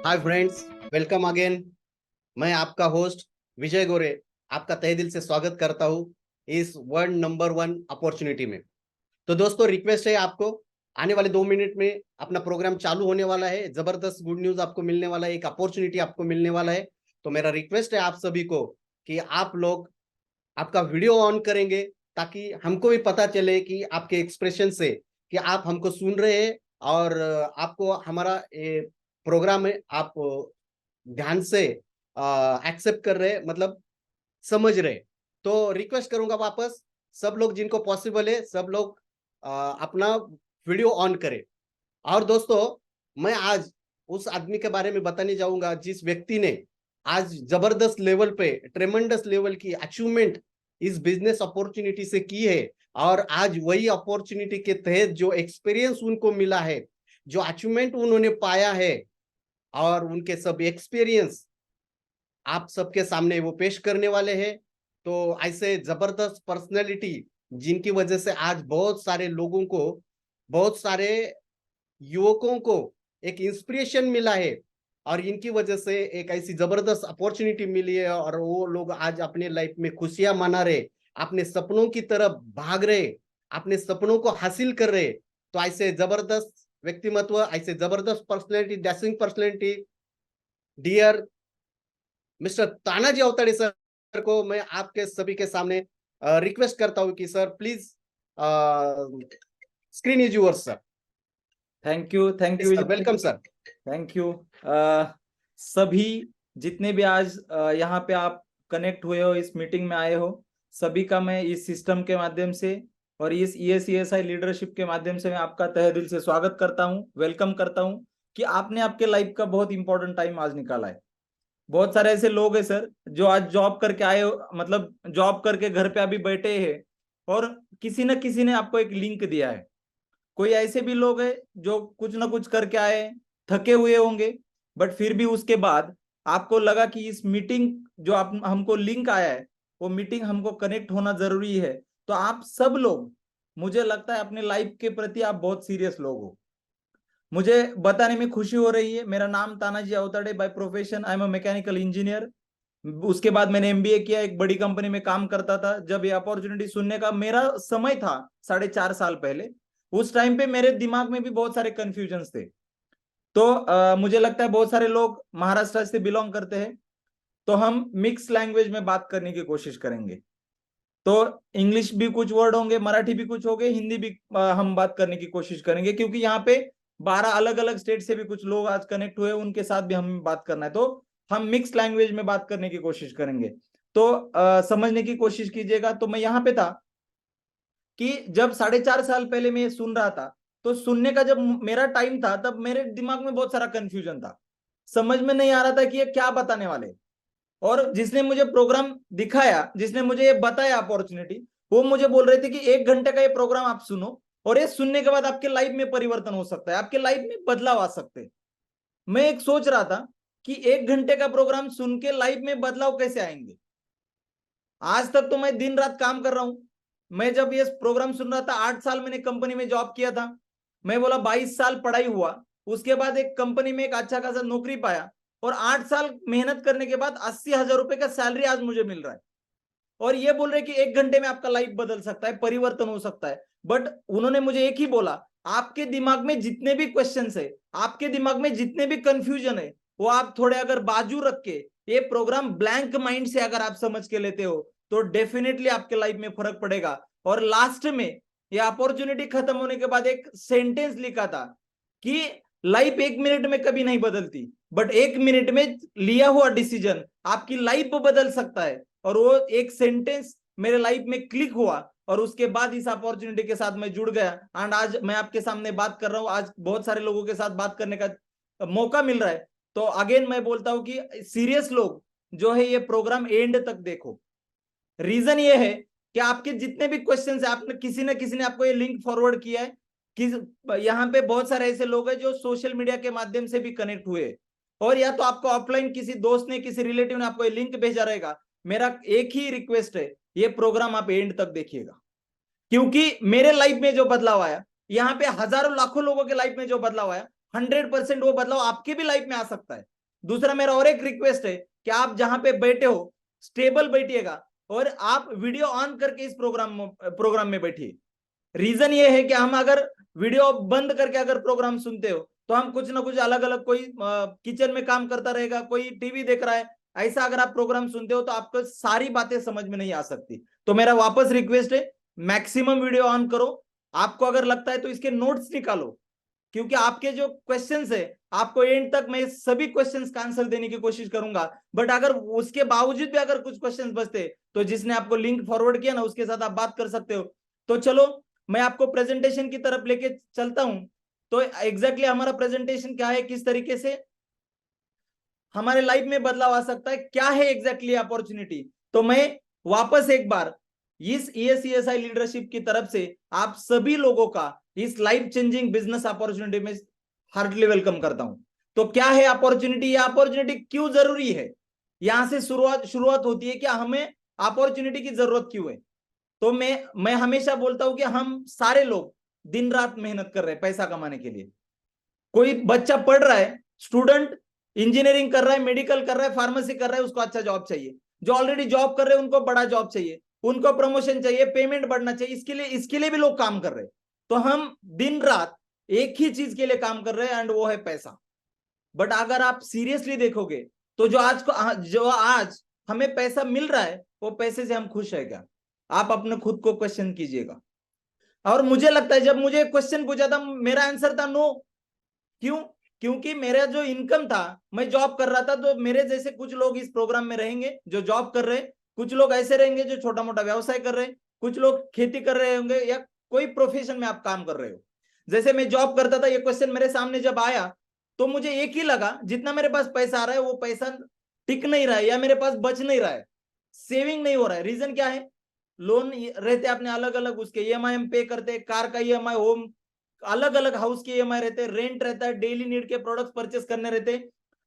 Hi friends, welcome again. मैं आपका host विजय गोरे आपका तहे दिल से स्वागत करता हूं इस वर्ल्ड नंबर वन अपॉर्चुनिटी में। तो दोस्तों, रिक्वेस्ट है आपको, आने वाले 2 मिनट में अपना प्रोग्राम चालू होने वाला है। जबरदस्त गुड न्यूज आपको मिलने वाला है, एक अपॉर्चुनिटी आपको मिलने वाला है। तो मेरा रिक्वेस्ट है आप सभी को कि आप लोग आपका वीडियो ऑन करेंगे ताकि हमको भी पता चले कि आपके एक्सप्रेशन से कि आप हमको सुन रहे हैं और आपको हमारा प्रोग्राम है, आप ध्यान से एक्सेप्ट कर रहे, मतलब समझ रहे। तो रिक्वेस्ट करूंगा वापस, सब लोग जिनको पॉसिबल है सब लोग अपना वीडियो ऑन करें। और दोस्तों, मैं आज उस आदमी के बारे में बताने जाऊंगा जिस व्यक्ति ने आज जबरदस्त लेवल पे, ट्रेमेंडस लेवल की अचीवमेंट इस बिजनेस अपॉर्चुनिटी से की है। और आज वही अपॉर्चुनिटी के तहत जो एक्सपीरियंस उनको मिला है, जो अचीवमेंट उन्होंने पाया है, और उनके सब एक्सपीरियंस आप सबके सामने वो पेश करने वाले हैं। तो ऐसे जबरदस्त पर्सनैलिटी जिनकी वजह से आज बहुत सारे लोगों को, बहुत सारे युवकों को एक इंस्पिरेशन मिला है, और इनकी वजह से एक ऐसी जबरदस्त अपॉर्चुनिटी मिली है और वो लोग आज अपने लाइफ में खुशियां मना रहे, अपने सपनों की तरफ भाग रहे, अपने सपनों को हासिल कर रहे। तो ऐसे जबरदस्त व्यक्तिमत्व, ऐसे जबरदस्त personality, dashing personality, dear mister Tanaji Avtade sir को मैं आपके सभी के सामने रिक्वेस्ट करता हूं कि sir please, screen is yours sir. Thank you sir, welcome sir. Thank you. सभी जितने भी आज यहाँ पे आप कनेक्ट हुए हो, इस मीटिंग में आए हो, सभी का मैं इस सिस्टम के माध्यम से और इस ESESI लीडरशिप के माध्यम से मैं आपका तहे दिल से स्वागत करता हूँ, वेलकम करता हूँ कि आपने आपके लाइफ का बहुत इंपॉर्टेंट टाइम आज निकाला है। बहुत सारे ऐसे लोग हैं सर जो आज जॉब करके आए हो, मतलब जॉब करके घर पे अभी बैठे हैं और किसी न किसी ने आपको एक लिंक दिया है। कोई ऐसे भी लोग हैं जो कुछ ना कुछ करके आए, थके हुए होंगे, बट फिर भी उसके बाद आपको लगा कि इस मीटिंग जो आप हमको लिंक आया है, वो मीटिंग हमको कनेक्ट होना जरूरी है। तो आप सब लोग, मुझे लगता है अपने लाइफ के प्रति आप बहुत सीरियस लोग हो। मुझे बताने में खुशी हो रही है। मेरा नाम Tanaji Avtade, by profession I am a mechanical engineer. उसके बाद मैंने MBA किया, एक बड़ी कंपनी में काम करता था। जब ये अपॉर्चुनिटी सुनने का मेरा समय था 4.5 साल पहले, उस टाइम पे मेरे दिमाग में भी बहुत सारे कंफ्यूजन्स थे। तो मुझे लगता है बहुत सारे लोग महाराष्ट्र से बिलोंग करते हैं, तो हम मिक्स लैंग्वेज में बात करने की कोशिश करेंगे। तो इंग्लिश भी कुछ वर्ड होंगे, मराठी भी कुछ होंगे, हिंदी भी हम बात करने की कोशिश करेंगे, क्योंकि यहाँ पे 12 अलग अलग स्टेट से भी कुछ लोग आज कनेक्ट हुए, उनके साथ भी हमें बात करना है। तो हम मिक्स लैंग्वेज में बात करने की कोशिश करेंगे। तो समझने की कोशिश कीजिएगा। तो मैं यहाँ पे था कि जब 4.5 साल पहले मैं ये सुन रहा था, तो सुनने का जब मेरा टाइम था तब मेरे दिमाग में बहुत सारा कंफ्यूजन था। समझ में नहीं आ रहा था कि ये क्या बताने वाले। और जिसने मुझे प्रोग्राम दिखाया, जिसने मुझे ये बताया अपॉर्चुनिटी, वो मुझे बोल रहे थे कि 1 घंटे का ये प्रोग्राम आप सुनो और ये सुनने के बाद आपके लाइफ में परिवर्तन हो सकता है, आपके लाइफ में बदलाव आ सकते हैं। मैं एक सोच रहा था कि 1 घंटे का प्रोग्राम सुन के लाइफ में बदलाव कैसे आएंगे। आज तक तो मैं दिन रात काम कर रहा हूं। मैं जब ये प्रोग्राम सुन रहा था, 8 साल मैंने कंपनी में जॉब किया था। मैं बोला 22 साल पढ़ाई हुआ, उसके बाद एक कंपनी में एक अच्छा खासा नौकरी पाया, और 8 साल मेहनत करने के बाद 80,000 रुपए का सैलरी आज मुझे मिल रहा है। और ये बोल रहे कि 1 घंटे में आपका लाइफ बदल सकता है, परिवर्तन हो सकता है। बट उन्होंने मुझे एक ही बोला, आपके दिमाग में जितने भी क्वेश्चन है, आपके दिमाग में जितने भी कंफ्यूजन है, वो आप थोड़े अगर बाजू रख के ये प्रोग्राम ब्लैंक माइंड से अगर आप समझ के लेते हो, तो डेफिनेटली आपके लाइफ में फर्क पड़ेगा। और लास्ट में ये अपॉर्चुनिटी खत्म होने के बाद एक सेंटेंस लिखा था कि लाइफ 1 मिनट में कभी नहीं बदलती, बट 1 मिनट में लिया हुआ डिसीजन आपकी लाइफ बदल सकता है। और वो एक सेंटेंस मेरे लाइफ में क्लिक हुआ, और उसके बाद इस अपॉर्चुनिटी के साथ मैं जुड़ गया। एंड आज मैं आपके सामने बात कर रहा हूं, आज बहुत सारे लोगों के साथ बात करने का मौका मिल रहा है। तो अगेन मैं बोलता हूं कि सीरियस लोग जो है ये प्रोग्राम एंड तक देखो। रीजन ये है कि आपके जितने भी क्वेश्चंस है, आपने किसी न किसी ने आपको ये लिंक फॉरवर्ड किया है कि यहाँ पे बहुत सारे ऐसे लोग हैं जो सोशल मीडिया के माध्यम से भी कनेक्ट हुए, और या तो आपको ऑफलाइन किसी दोस्त ने, किसी रिलेटिव ने आपको ये लिंक भेजा रहेगा। मेरा एक ही रिक्वेस्ट है, ये प्रोग्राम आप एंड तक देखिएगा, क्योंकि मेरे लाइफ में जो बदलाव आया, यहाँ पे हजारों लाखों लोगों के लाइफ में जो बदलाव आया, 100% वो बदलाव आपके भी लाइफ में आ सकता है। दूसरा मेरा और एक रिक्वेस्ट है कि आप जहां पे बैठे हो स्टेबल बैठिएगा और आप वीडियो ऑन करके इस प्रोग्राम में बैठिए। रीजन ये है कि हम अगर वीडियो बंद करके अगर प्रोग्राम सुनते हो तो हम कुछ ना कुछ अलग अलग, कोई किचन में काम करता रहेगा, कोई टीवी देख रहा है, ऐसा अगर आप प्रोग्राम सुनते हो तो आपको सारी बातें समझ में नहीं आ सकती। तो मेरा वापस रिक्वेस्ट है, मैक्सिमम वीडियो ऑन करो। आपको अगर लगता है तो इसके नोट्स निकालो, क्योंकि आपके जो क्वेश्चंस है आपको एंड तक मैं सभी क्वेश्चंस का आंसर देने की कोशिश करूंगा। बट अगर उसके बावजूद भी अगर कुछ क्वेश्चंस बचते तो जिसने आपको लिंक फॉरवर्ड किया ना उसके साथ आप बात कर सकते हो। तो चलो मैं आपको प्रेजेंटेशन की तरफ लेके चलता हूं। तो एग्जैक्टली हमारा प्रेजेंटेशन क्या है, किस तरीके से हमारे लाइफ में बदलाव आ सकता है, क्या है एग्जैक्टली अपॉर्चुनिटी। तो मैं वापस एक बार इस ESESI लीडरशिप की तरफ से आप सभी लोगों का इस लाइफ चेंजिंग बिजनेस अपॉर्चुनिटी में हार्टली वेलकम करता हूं। तो क्या है अपॉर्चुनिटी, ये अपॉर्चुनिटी क्यों जरूरी है, यहां से शुरुआत होती है कि हमें अपॉर्चुनिटी की जरूरत क्यों है। तो मैं हमेशा बोलता हूं कि हम सारे लोग दिन रात मेहनत कर रहे हैं पैसा कमाने के लिए। कोई बच्चा पढ़ रहा है, स्टूडेंट इंजीनियरिंग कर रहा है, मेडिकल कर रहा है, फार्मेसी कर रहा है, उसको अच्छा जॉब चाहिए। जो ऑलरेडी जॉब कर रहे हैं उनको बड़ा जॉब चाहिए, उनको प्रमोशन चाहिए, पेमेंट बढ़ना चाहिए, इसके लिए भी लोग काम कर रहे हैं। तो हम दिन रात एक ही चीज के लिए काम कर रहे हैं एंड वो है पैसा। बट अगर आप सीरियसली देखोगे तो जो आज हमें पैसा मिल रहा है वो पैसे से हम खुश है क्या? आप अपने खुद को क्वेश्चन कीजिएगा। और मुझे लगता है जब मुझे क्वेश्चन पूछा था मेरा आंसर था नो। क्यों? क्योंकि मेरा जो इनकम था, मैं जॉब कर रहा था, तो मेरे जैसे कुछ लोग इस प्रोग्राम में रहेंगे जो जॉब कर रहे हैं, कुछ लोग ऐसे रहेंगे जो छोटा मोटा व्यवसाय कर रहे हैं, कुछ लोग खेती कर रहे होंगे या कोई प्रोफेशन में आप काम कर रहे हो। जैसे मैं जॉब करता था, ये क्वेश्चन मेरे सामने जब आया तो मुझे एक ही लगा, जितना मेरे पास पैसा आ रहा है वो पैसा टिक नहीं रहा है या मेरे पास बच नहीं रहा है, सेविंग नहीं हो रहा है। रीजन क्या है? लोन रहते अपने अलग अलग, उसके EMI पे करते, कार का EMI, होम अलग अलग हाउस के EMI रहते, रेंट रहता है, डेली नीड के प्रोडक्ट्स परचेस करने रहते,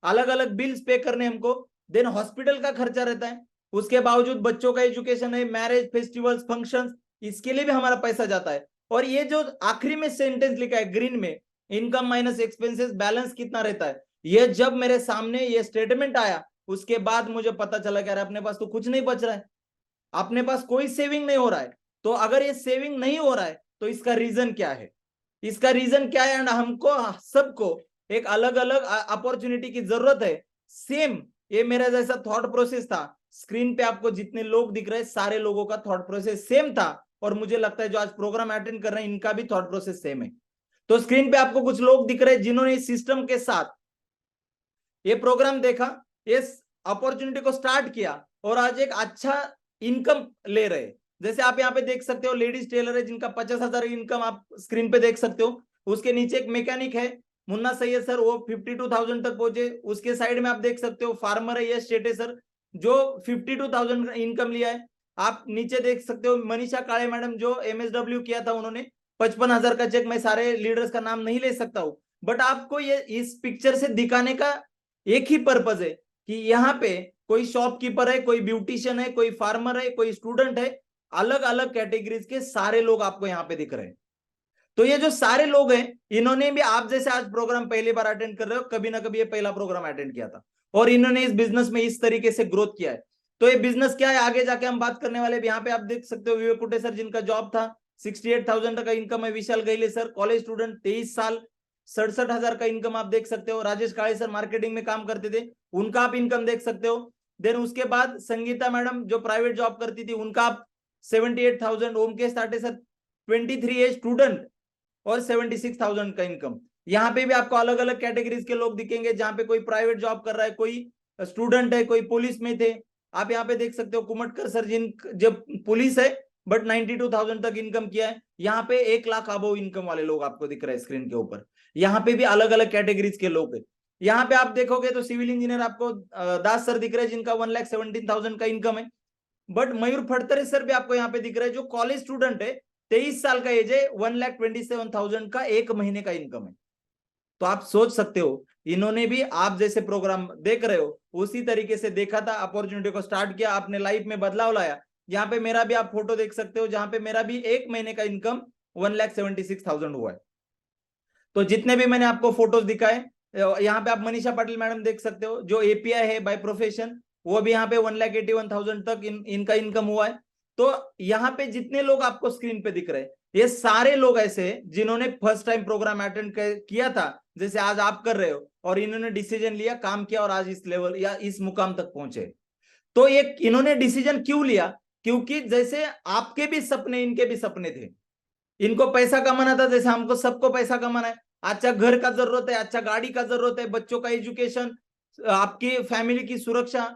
अलग अलग बिल्स पे करने हमको, देन हॉस्पिटल का खर्चा रहता है, उसके बावजूद बच्चों का एजुकेशन है, मैरिज, फेस्टिवल्स, फंक्शंस, इसके लिए भी हमारा पैसा जाता है। और ये जो आखिरी में सेंटेंस लिखा है ग्रीन में, इनकम माइनस एक्सपेंसेस बैलेंस कितना रहता है, ये जब मेरे सामने ये स्टेटमेंट आया उसके बाद मुझे पता चला कि अरे अपने पास तो कुछ नहीं बच रहा है, अपने पास कोई सेविंग नहीं हो रहा है। तो अगर ये सेविंग नहीं हो रहा है तो इसका रीजन क्या है? इसका रीजन क्या है? एंड हमको सबको एक अलग अलग अपॉर्चुनिटी की जरूरत है। सेम ये मेरा जैसा थॉट प्रोसेस था, स्क्रीन पे आपको जितने लोग दिख रहे हैं सारे लोगों का थॉट प्रोसेस सेम था। और मुझे लगता है जो आज प्रोग्राम अटेंड कर रहे हैं इनका भी थॉट प्रोसेस सेम है। तो स्क्रीन पे आपको कुछ लोग दिख रहे हैं जिन्होंने इस सिस्टम के साथ ये प्रोग्राम देखा, इस अपॉर्चुनिटी को स्टार्ट किया और आज एक अच्छा इनकम ले रहे। जैसे आप यहाँ पे देख सकते हो, लेडीज टेलर है जिनका 50,000 इनकम आप स्क्रीन पे देख सकते हो। उसके नीचे एक मैकेनिक है मुन्ना सैयद सर, वो 52,000 तक पहुंचे। उसके साइड में आप देख सकते हो फार्मर है यश शेटे सर, जो 52,000 इनकम लिया है। आप नीचे देख सकते हो मनीषा काळे मैडम, जो MSW किया था उन्होंने 55,000 का चेक। मैं सारे लीडर्स का नाम नहीं ले सकता हूँ, बट आपको ये इस पिक्चर से दिखाने का एक ही पर्पज है कि यहाँ पे कोई शॉपकीपर है, कोई ब्यूटिशियन है, कोई फार्मर है, कोई स्टूडेंट है, अलग अलग कैटेगरीज के सारे लोग आपको यहाँ पे दिख रहे हैं। तो ये जो सारे लोग हैं इन्होंने भी आप जैसे आज प्रोग्राम पहली बार अटेंड कर रहे हो, कभी ना कभी ये पहला प्रोग्राम अटेंड किया था और इन्होंने इस बिजनेस में इस तरीके से ग्रोथ किया है। तो ये बिजनेस क्या है आगे जाके हम बात करने वाले। यहाँ पे आप देख सकते हो विवेक कुटे सर जिनका जॉब था, 68,000 का इनकम है। विशाल गैले सर कॉलेज स्टूडेंट, 23 साल, 67,000 का इनकम आप देख सकते हो। राजेश काळे सर मार्केटिंग में काम करते थे, उनका आप इनकम देख सकते हो। देन उसके बाद संगीता मैडम जो प्राइवेट जॉब करती थी, उनका आप 78,000। ओमकेश ताटे सर 23 एज स्टूडेंट और 76,000 का इनकम। यहाँ पे भी आपको अलग अलग कैटेगरीज के लोग दिखेंगे, जहां पे कोई प्राइवेट जॉब कर रहा है, कोई स्टूडेंट है, कोई पुलिस में थे। आप यहाँ पे देख सकते हो कुमटकर सर जिन जब पुलिस है बट 92,000 तक इनकम किया है। यहाँ पे 1 लाख अबव इनकम वाले लोग आपको दिख रहे हैं स्क्रीन के ऊपर। यहाँ पे भी अलग अलग कैटेगरीज के लोग है। यहाँ पे आप देखोगे तो सिविल इंजीनियर आपको दास सर दिख रहे हैं जिनका 1,17,000 का इनकम है। बट मयूर फड़तरे सर भी आपको यहाँ पे दिख रहे हैं जो कॉलेज स्टूडेंट है, 23 साल का एज है, 1,27,000 का एक महीने का इनकम है। तो आप सोच सकते हो इन्होंने भी आप जैसे प्रोग्राम देख रहे हो उसी तरीके से देखा था, अपॉर्चुनिटी को स्टार्ट किया, अपने लाइफ में बदलाव लाया। यहाँ पे मेरा भी आप फोटो देख सकते हो जहां पे मेरा भी एक महीने का इनकम 1,76,000 हुआ है। तो जितने भी मैंने आपको फोटोज दिखाए यहाँ पे आप मनीषा पाटिल मैडम देख सकते हो, जो एपीआई है बाय प्रोफेशन, वो भी यहाँ पे 1,81,000 तक इनका इनकम हुआ है। तो यहाँ पे जितने लोग आपको स्क्रीन पे दिख रहे हैं, ये सारे लोग ऐसे हैं जिन्होंने फर्स्ट टाइम प्रोग्राम अटेंड किया था, जैसे आज आप कर रहे हो, और इन्होंने डिसीजन लिया, काम किया, और आज इस लेवल या इस मुकाम तक पहुंचे। तो ये इन्होंने डिसीजन क्यों लिया? क्योंकि जैसे आपके भी सपने, इनके भी सपने थे। इनको पैसा कमाना था, जैसे हमको सबको पैसा कमाना है। अच्छा घर का जरूरत है, अच्छा गाड़ी का जरूरत है, बच्चों का एजुकेशन, आपकी फैमिली की सुरक्षा,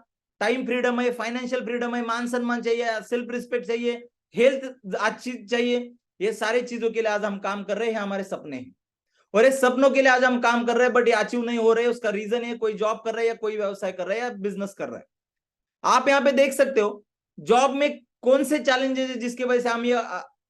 टाइम फ्रीडम है, फाइनेंशियल फ्रीडम है, मान सम्मान चाहिए, सेल्फ रिस्पेक्ट चाहिए, हेल्थ अच्छी चाहिए। ये सारी चीजों के लिए आज हम काम कर रहे हैं, हमारे सपने हैं, और इस सपनों के लिए आज हम काम कर रहे हैं, बट ये अचीव नहीं हो रहे। उसका रीजन है कोई जॉब कर रहा है, या कोई व्यवसाय कर रहा है, या बिजनेस कर रहा है। आप यहाँ पे देख सकते हो जॉब में कौन से चैलेंजेस है जिसकी वजह से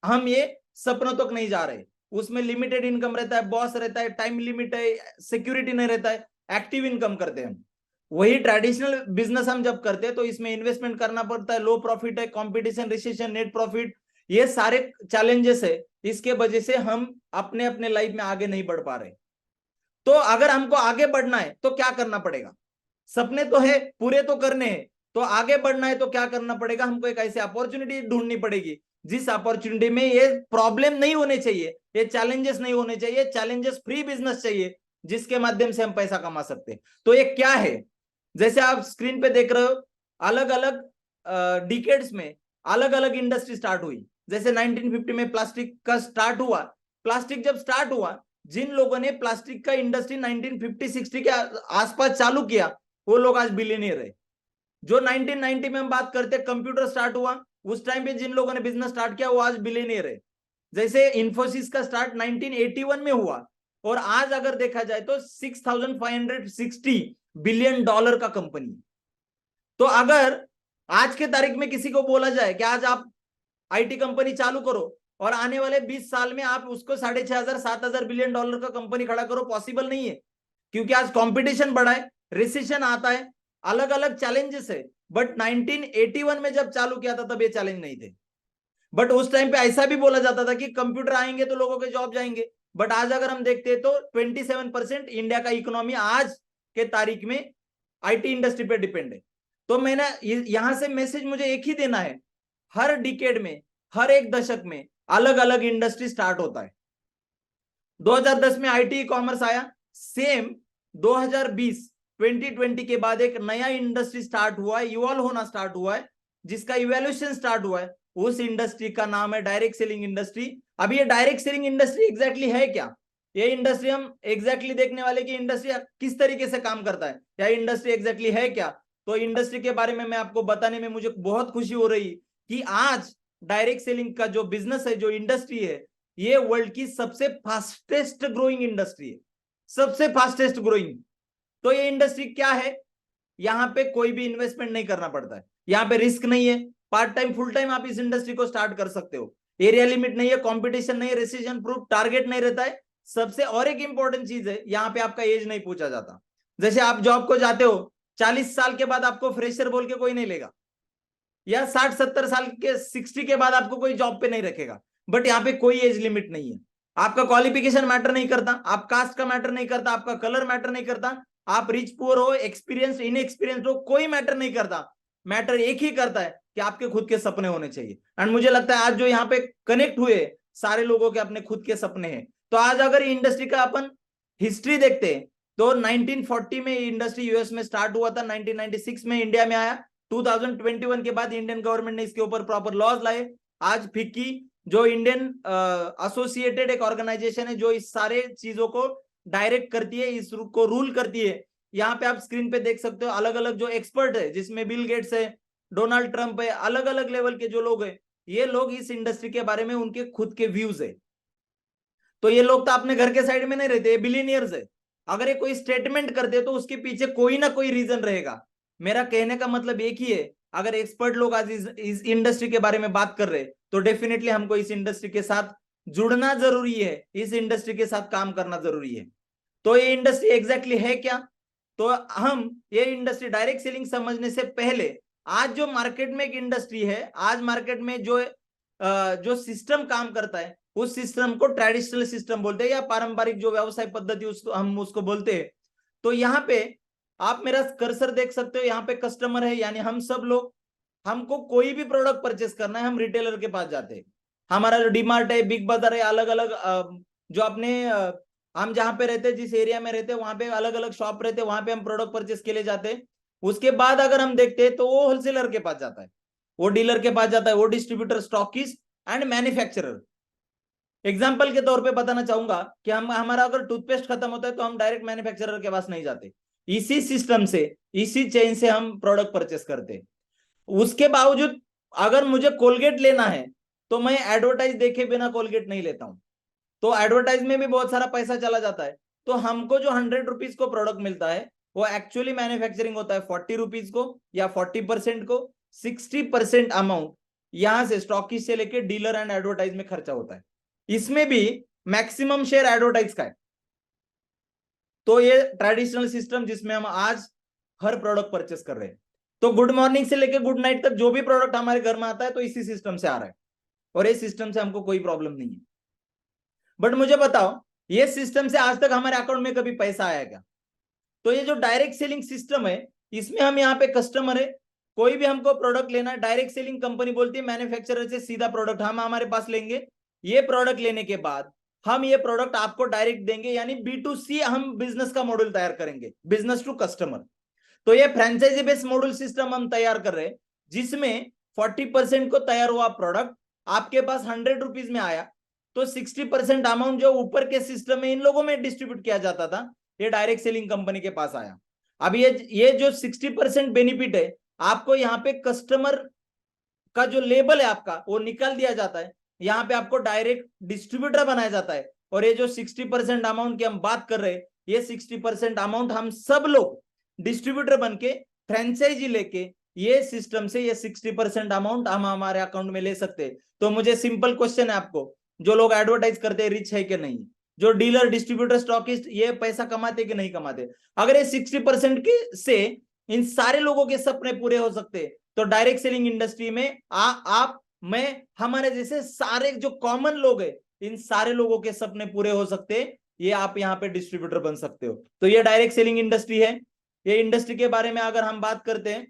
हम ये सपनों तक नहीं जा रहे। उसमें लिमिटेड इनकम रहता है, बॉस रहता है, टाइम लिमिट है, सिक्योरिटी नहीं रहता है, एक्टिव इनकम करते हैं हम। वही ट्रेडिशनल बिजनेस हम जब करते हैं तो इसमें इन्वेस्टमेंट करना पड़ता है, लो प्रॉफिट है, कंपटीशन, रिसेशन, नेट प्रॉफिट, ये सारे चैलेंजेस है। इसके वजह से हम अपने अपने लाइफ में आगे नहीं बढ़ पा रहे। तो अगर हमको आगे बढ़ना है तो क्या करना पड़ेगा? सपने तो है, पूरे तो करने हैं, तो आगे बढ़ना है तो क्या करना पड़ेगा? हमको एक ऐसी अपॉर्चुनिटी ढूंढनी पड़ेगी जिस अपॉर्चुनिटी में ये प्रॉब्लम नहीं होने चाहिए, ये चैलेंजेस नहीं होने चाहिए, चैलेंजेस फ्री बिजनेस चाहिए, जिसके माध्यम से हम पैसा कमा सकते हैं। तो ये क्या है? जैसे आप स्क्रीन पे देख रहे हो, अलग अलग डिकेड्स में अलग अलग इंडस्ट्री स्टार्ट हुई। जैसे 1950 में प्लास्टिक का स्टार्ट हुआ। प्लास्टिक जब स्टार्ट हुआ, जिन लोगों ने प्लास्टिक का इंडस्ट्री 1950-60 के आसपास चालू किया, वो लोग आज बिलियनियर है। जो 1990 में हम बात करते हैं, कंप्यूटर स्टार्ट हुआ, उस टाइम पे जिन लोगों ने बिजनेस स्टार्ट किया वो आज बिलियनियर है। जैसे इंफोसिस का स्टार्ट 1981 में हुआ, और आज अगर देखा जाए तो $6,560 बिलियन का कंपनी। तो अगर आज के तारीख में किसी को बोला जाए कि आज आप आईटी कंपनी चालू करो और आने वाले 20 साल में आप उसको 6,500-7,000 बिलियन डॉलर का कंपनी खड़ा करो, पॉसिबल नहीं है। क्योंकि आज कंपटीशन बढ़ा है, रिसेशन आता है, अलग अलग चैलेंजेस है। बट 1981 में जब चालू किया था तब ये चैलेंज नहीं थे। बट उस टाइम पे ऐसा भी बोला जाता था कि कंप्यूटर आएंगे तो लोगों के जॉब जाएंगे। बट आज अगर हम देखते हैं तो 27% इंडिया का इकोनॉमी आज के तारीख में आईटी इंडस्ट्री पे डिपेंड है। तो मैंने यहां से मैसेज मुझे एक ही देना है, हर डिकेड में, हर एक दशक में अलग अलग इंडस्ट्री स्टार्ट होता है। 2010 में आईटी ई कॉमर्स आया, सेम 2020 के बाद एक नया इंडस्ट्री स्टार्ट हुआ है, इवॉल्व होना स्टार्ट हुआ है, जिसका इवोल्यूशन स्टार्ट हुआ है। उस इंडस्ट्री का नाम है डायरेक्ट सेलिंग इंडस्ट्री। अभी ये डायरेक्ट सेलिंग इंडस्ट्री एग्जैक्टली है क्या? ये इंडस्ट्री हम एग्जैक्टली देखने वाले कि इंडस्ट्री किस तरीके से काम करता है, या इंडस्ट्री एग्जैक्टली है क्या। तो इंडस्ट्री के बारे में मैं आपको बताने में मुझे बहुत खुशी हो रही कि आज डायरेक्ट सेलिंग का जो बिजनेस है, जो इंडस्ट्री है, ये वर्ल्ड की सबसे फास्टेस्ट ग्रोइंग इंडस्ट्री है, सबसे फास्टेस्ट ग्रोइंग। तो ये इंडस्ट्री क्या है? यहाँ पे कोई भी इन्वेस्टमेंट नहीं करना पड़ता है, यहाँ पे रिस्क नहीं है, पार्ट टाइम फुल टाइम आप इस इंडस्ट्री को स्टार्ट कर सकते हो, एरिया लिमिट नहीं है, कंपटीशन नहीं है, रिसेशन प्रूफ, टारगेट नहीं रहता है। सबसे और एक इंपॉर्टेंट चीज है, यहाँ पे आपका एज नहीं पूछा जाता। जैसे आप जॉब को जाते हो, 40 साल के बाद आपको फ्रेशर बोल के कोई नहीं लेगा, या 60-70 साल के 60 के बाद आपको कोई जॉब पे नहीं रखेगा। बट यहाँ पे कोई एज लिमिट नहीं है। आपका क्वालिफिकेशन मैटर नहीं करता, आप कास्ट का मैटर नहीं करता, आपका कलर मैटर नहीं करता, आप रिच पुअर हो, एक्सपीरियंस इनएक्सपीरियंस हो, कोई मैटर नहीं करता। मैटर एक ही करता है कि आपके खुद के सपने होने चाहिए। एंड मुझे लगता है आज जो यहाँ पे कनेक्ट हुए सारे लोगों के अपने खुद के सपने हैं। तो आज अगर इंडस्ट्री का अपन हिस्ट्री देखते हैं तो 1940 में इंडस्ट्री यूएस में स्टार्ट हुआ था, 1996 में इंडिया में आया, 2021 के बाद इंडियन गवर्नमेंट ने इसके ऊपर प्रॉपर लॉज लाए। आज फिक्की जो इंडियन एसोसिएटेड एक ऑर्गेनाइजेशन है जो इस सारे चीजों को डायरेक्ट करती है, इस को रूल करती है। यहाँ पे आप स्क्रीन पे देख सकते हो अलग अलग जो एक्सपर्ट है, जिसमें बिल गेट्स है, डोनाल्ड ट्रंप है, अलग अलग लेवल के जो लोग हैं, ये लोग इस इंडस्ट्री के बारे में उनके खुद के व्यूज है। तो ये लोग तो अपने घर के साइड में नहीं रहते, बिलियनियर्स है। अगर ये कोई स्टेटमेंट करते तो उसके पीछे कोई ना कोई रीजन रहेगा। मेरा कहने का मतलब एक ही है, अगर एक्सपर्ट लोग आज इस इंडस्ट्री के बारे में बात कर रहे तो डेफिनेटली हमको इस इंडस्ट्री के साथ जुड़ना जरूरी है, इस इंडस्ट्री के साथ काम करना जरूरी है। तो ये इंडस्ट्री एग्जैक्टली है क्या? तो हम ये इंडस्ट्री डायरेक्ट सेलिंग समझने से पहले आज जो मार्केट में एक इंडस्ट्री है, आज मार्केट में जो सिस्टम काम करता है, उस सिस्टम को ट्रेडिशनल सिस्टम बोलते हैं, या पारंपरिक जो व्यवसाय पद्धति हम उसको बोलते हैं। तो यहाँ पे आप मेरा कर्सर देख सकते हो, यहाँ पे कस्टमर है, यानी हम सब लोग, हमको कोई भी प्रोडक्ट परचेस करना है हम रिटेलर के पास जाते हैं। हमारा जो डीमार्ट है, बिग बाजार है, अलग अलग जो अपने हम जहाँ पे रहते हैं, जिस एरिया में रहते हैं वहां पे अलग अलग शॉप रहते हैं, वहां पे हम प्रोडक्ट परचेस के लिए जाते हैं। उसके बाद अगर हम देखते हैं तो वो होलसेलर के पास जाता है, वो डीलर के पास जाता है, वो distributor, stockist and manufacturer. Example के तौर पे बताना चाहूंगा कि हम हमारा अगर टूथपेस्ट खत्म होता है तो हम डायरेक्ट मैन्युफैक्चरर के पास नहीं जाते, इसी सिस्टम से, इसी चेन से हम प्रोडक्ट परचेस करते हैं। उसके बावजूद अगर मुझे कोलगेट लेना है तो मैं एडवर्टाइज देखे बिना कोलगेट नहीं लेता हूं, तो एडवर्टाइज में भी बहुत सारा पैसा चला जाता है। तो हमको जो 100 रुपीज को प्रोडक्ट मिलता है वो एक्चुअली मैन्युफैक्चरिंग होता है 40 रुपीज को या 40% को, 60% अमाउंट यहां से स्टॉकिस्ट से लेके डीलर एंड एडवर्टाइज में खर्चा होता है। इसमें भी मैक्सिमम शेयर एडवर्टाइज का है। तो ये ट्रेडिशनल सिस्टम जिसमें हम आज हर प्रोडक्ट परचेस कर रहे हैं। तो गुड मॉर्निंग से लेके गुड नाइट तक जो भी प्रोडक्ट हमारे घर में आता है तो इसी सिस्टम से आ रहा है, और इस सिस्टम से हमको कोई प्रॉब्लम नहीं है। बट मुझे बताओ, ये सिस्टम से आज तक हमारे अकाउंट में कभी पैसा आया क्या? तो ये जो डायरेक्ट सेलिंग सिस्टम है, इसमें हम यहाँ पे कस्टमर है, कोई भी हमको प्रोडक्ट लेना है, डायरेक्ट सेलिंग कंपनी बोलती है मैन्युफैक्चरर से सीधा प्रोडक्ट हम हमारे पास लेंगे। ये प्रोडक्ट लेने के बाद हम ये प्रोडक्ट आपको डायरेक्ट देंगे, यानी B2C हम बिजनेस का मॉडल तैयार करेंगे, बिजनेस टू कस्टमर। तो ये फ्रेंचाइजी बेस्ड मॉडल सिस्टम हम तैयार कर रहे हैं, जिसमें 40% को तैयार हुआ प्रोडक्ट आपके पास 100 रुपीज में आया, तो 60% अमाउंट जो ऊपर के सिस्टम में इन लोगों में डिस्ट्रीब्यूट किया जाता था, ये डायरेक्ट सेलिंग कंपनी के पास आया। अब ये जो 60% बेनिफिट है, आपको यहाँ पे कस्टमर का जो लेबल है आपका वो निकाल दिया जाता है, यहाँ पे आपको डायरेक्ट डिस्ट्रीब्यूटर बनाया जाता है। और ये जो 60% अमाउंट की हम बात कर रहे हैं, ये 60% अमाउंट हम सब लोग डिस्ट्रीब्यूटर बन के फ्रेंचाइजी लेके ये सिस्टम से ये 60% अमाउंट हम हमारे अकाउंट में ले सकते हैं। तो मुझे सिंपल क्वेश्चन है आपको, जो लोग एडवर्टाइज करते हैं रिच है कि नहीं? जो डीलर, डिस्ट्रीब्यूटर, स्टॉकिस्ट ये पैसा कमाते कि नहीं कमाते? अगर ये 60% के से इन सारे लोगों के सपने पूरे हो सकते हैं, तो डायरेक्ट सेलिंग इंडस्ट्री में आप, मैं, हमारे जैसे सारे जो कॉमन लोग हैं, इन सारे लोगों के सपने पूरे हो सकते हैं। ये आप यहाँ पे डिस्ट्रीब्यूटर बन सकते हो। तो ये डायरेक्ट सेलिंग इंडस्ट्री है। ये इंडस्ट्री के बारे में अगर हम बात करते हैं,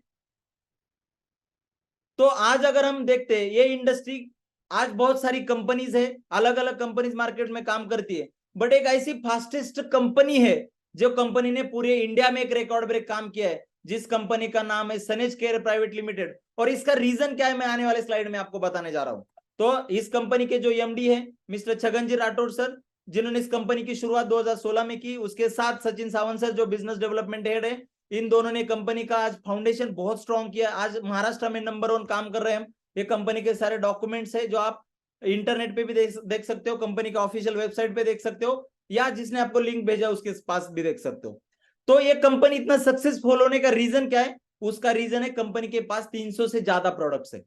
तो आज अगर हम देखते हैं ये इंडस्ट्री, आज बहुत सारी कंपनीज है, अलग अलग कंपनीज मार्केट में काम करती है, बट एक ऐसी फास्टेस्ट कंपनी है जो कंपनी ने पूरे इंडिया में एक रिकॉर्ड ब्रेक काम किया है, जिस कंपनी का नाम है सनेज केयर प्राइवेट लिमिटेड। और इसका रीजन क्या है, मैं आने वाले स्लाइड में आपको बताने जा रहा हूं। तो इस कंपनी के जो एमडी है मिस्टर छगनजी राठौर सर, जिन्होंने इस कंपनी की शुरुआत 2016 में की, उसके साथ सचिन सावंत सर जो बिजनेस डेवलपमेंट हेड है, इन दोनों ने कंपनी का आज फाउंडेशन बहुत स्ट्रॉन्ग किया। आज महाराष्ट्र में नंबर 1 काम कर रहे हैं हम। ये कंपनी के सारे डॉक्यूमेंट्स है जो आप इंटरनेट पे भी देख सकते हो, कंपनी का ऑफिशियल वेबसाइट पे देख सकते हो, या जिसने आपको लिंक भेजा उसके पास भी देख सकते हो। तो ये कंपनी इतना सक्सेसफुल होने का रीजन क्या है? उसका रीजन है कंपनी के पास 300 से ज्यादा प्रोडक्ट्स है।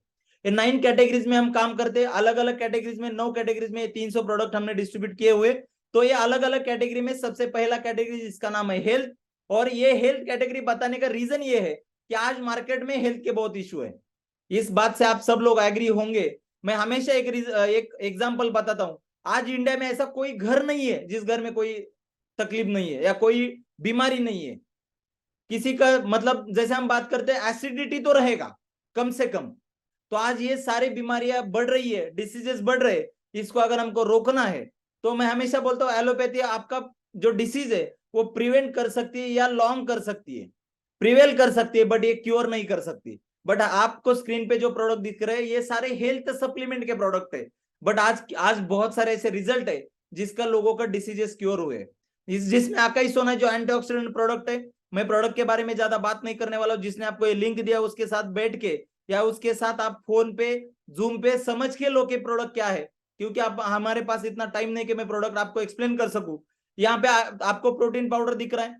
ये 9 कैटेगरीज में हम काम करते हैं, अलग अलग कैटेगरीज में 9 कैटेगरीज में 300 प्रोडक्ट हमने डिस्ट्रीब्यूट किए हुए। तो ये अलग अलग कैटेगरी में सबसे पहला कैटेगरी जिसका नाम है हेल्थ, और ये हेल्थ कैटेगरी बताने का रीजन ये है कि आज मार्केट में हेल्थ के बहुत इशू है। इस बात से आप सब लोग एग्री होंगे। मैं हमेशा एक एग्जांपल बताता हूं, आज इंडिया में ऐसा कोई घर नहीं है जिस घर में कोई तकलीफ नहीं है या कोई बीमारी नहीं है किसी का। मतलब जैसे हम बात करते हैं एसिडिटी तो रहेगा कम से कम। तो आज ये सारी बीमारियां बढ़ रही है, डिसीजेस बढ़ रहे हैं, इसको अगर हमको रोकना है तो मैं हमेशा बोलता हूँ एलोपैथी आपका जो डिसीज है वो प्रिवेंट कर सकती है या लॉन्ग कर सकती है, प्रिवेल कर सकती है, बट ये क्योर नहीं कर सकती। बट आपको स्क्रीन पे जो प्रोडक्ट दिख रहे हैं ये सारे हेल्थ सप्लीमेंट के प्रोडक्ट है, बट आज बहुत सारे ऐसे रिजल्ट है जिसका लोगों का डिसीजेस क्योर हुए। जिसमें आकाई सोना जो एंटीऑक्सीडेंट प्रोडक्ट है, मैं प्रोडक्ट के बारे में ज्यादा बात नहीं करने वाला हूँ। जिसने आपको ये लिंक दिया उसके साथ बैठ के या उसके साथ आप फोन पे जूम पे समझ के लो कि प्रोडक्ट क्या है, क्योंकि आप हमारे पास इतना टाइम नहीं कि मैं प्रोडक्ट आपको एक्सप्लेन कर सकूं। यहाँ पे आपको प्रोटीन पाउडर दिख रहा है,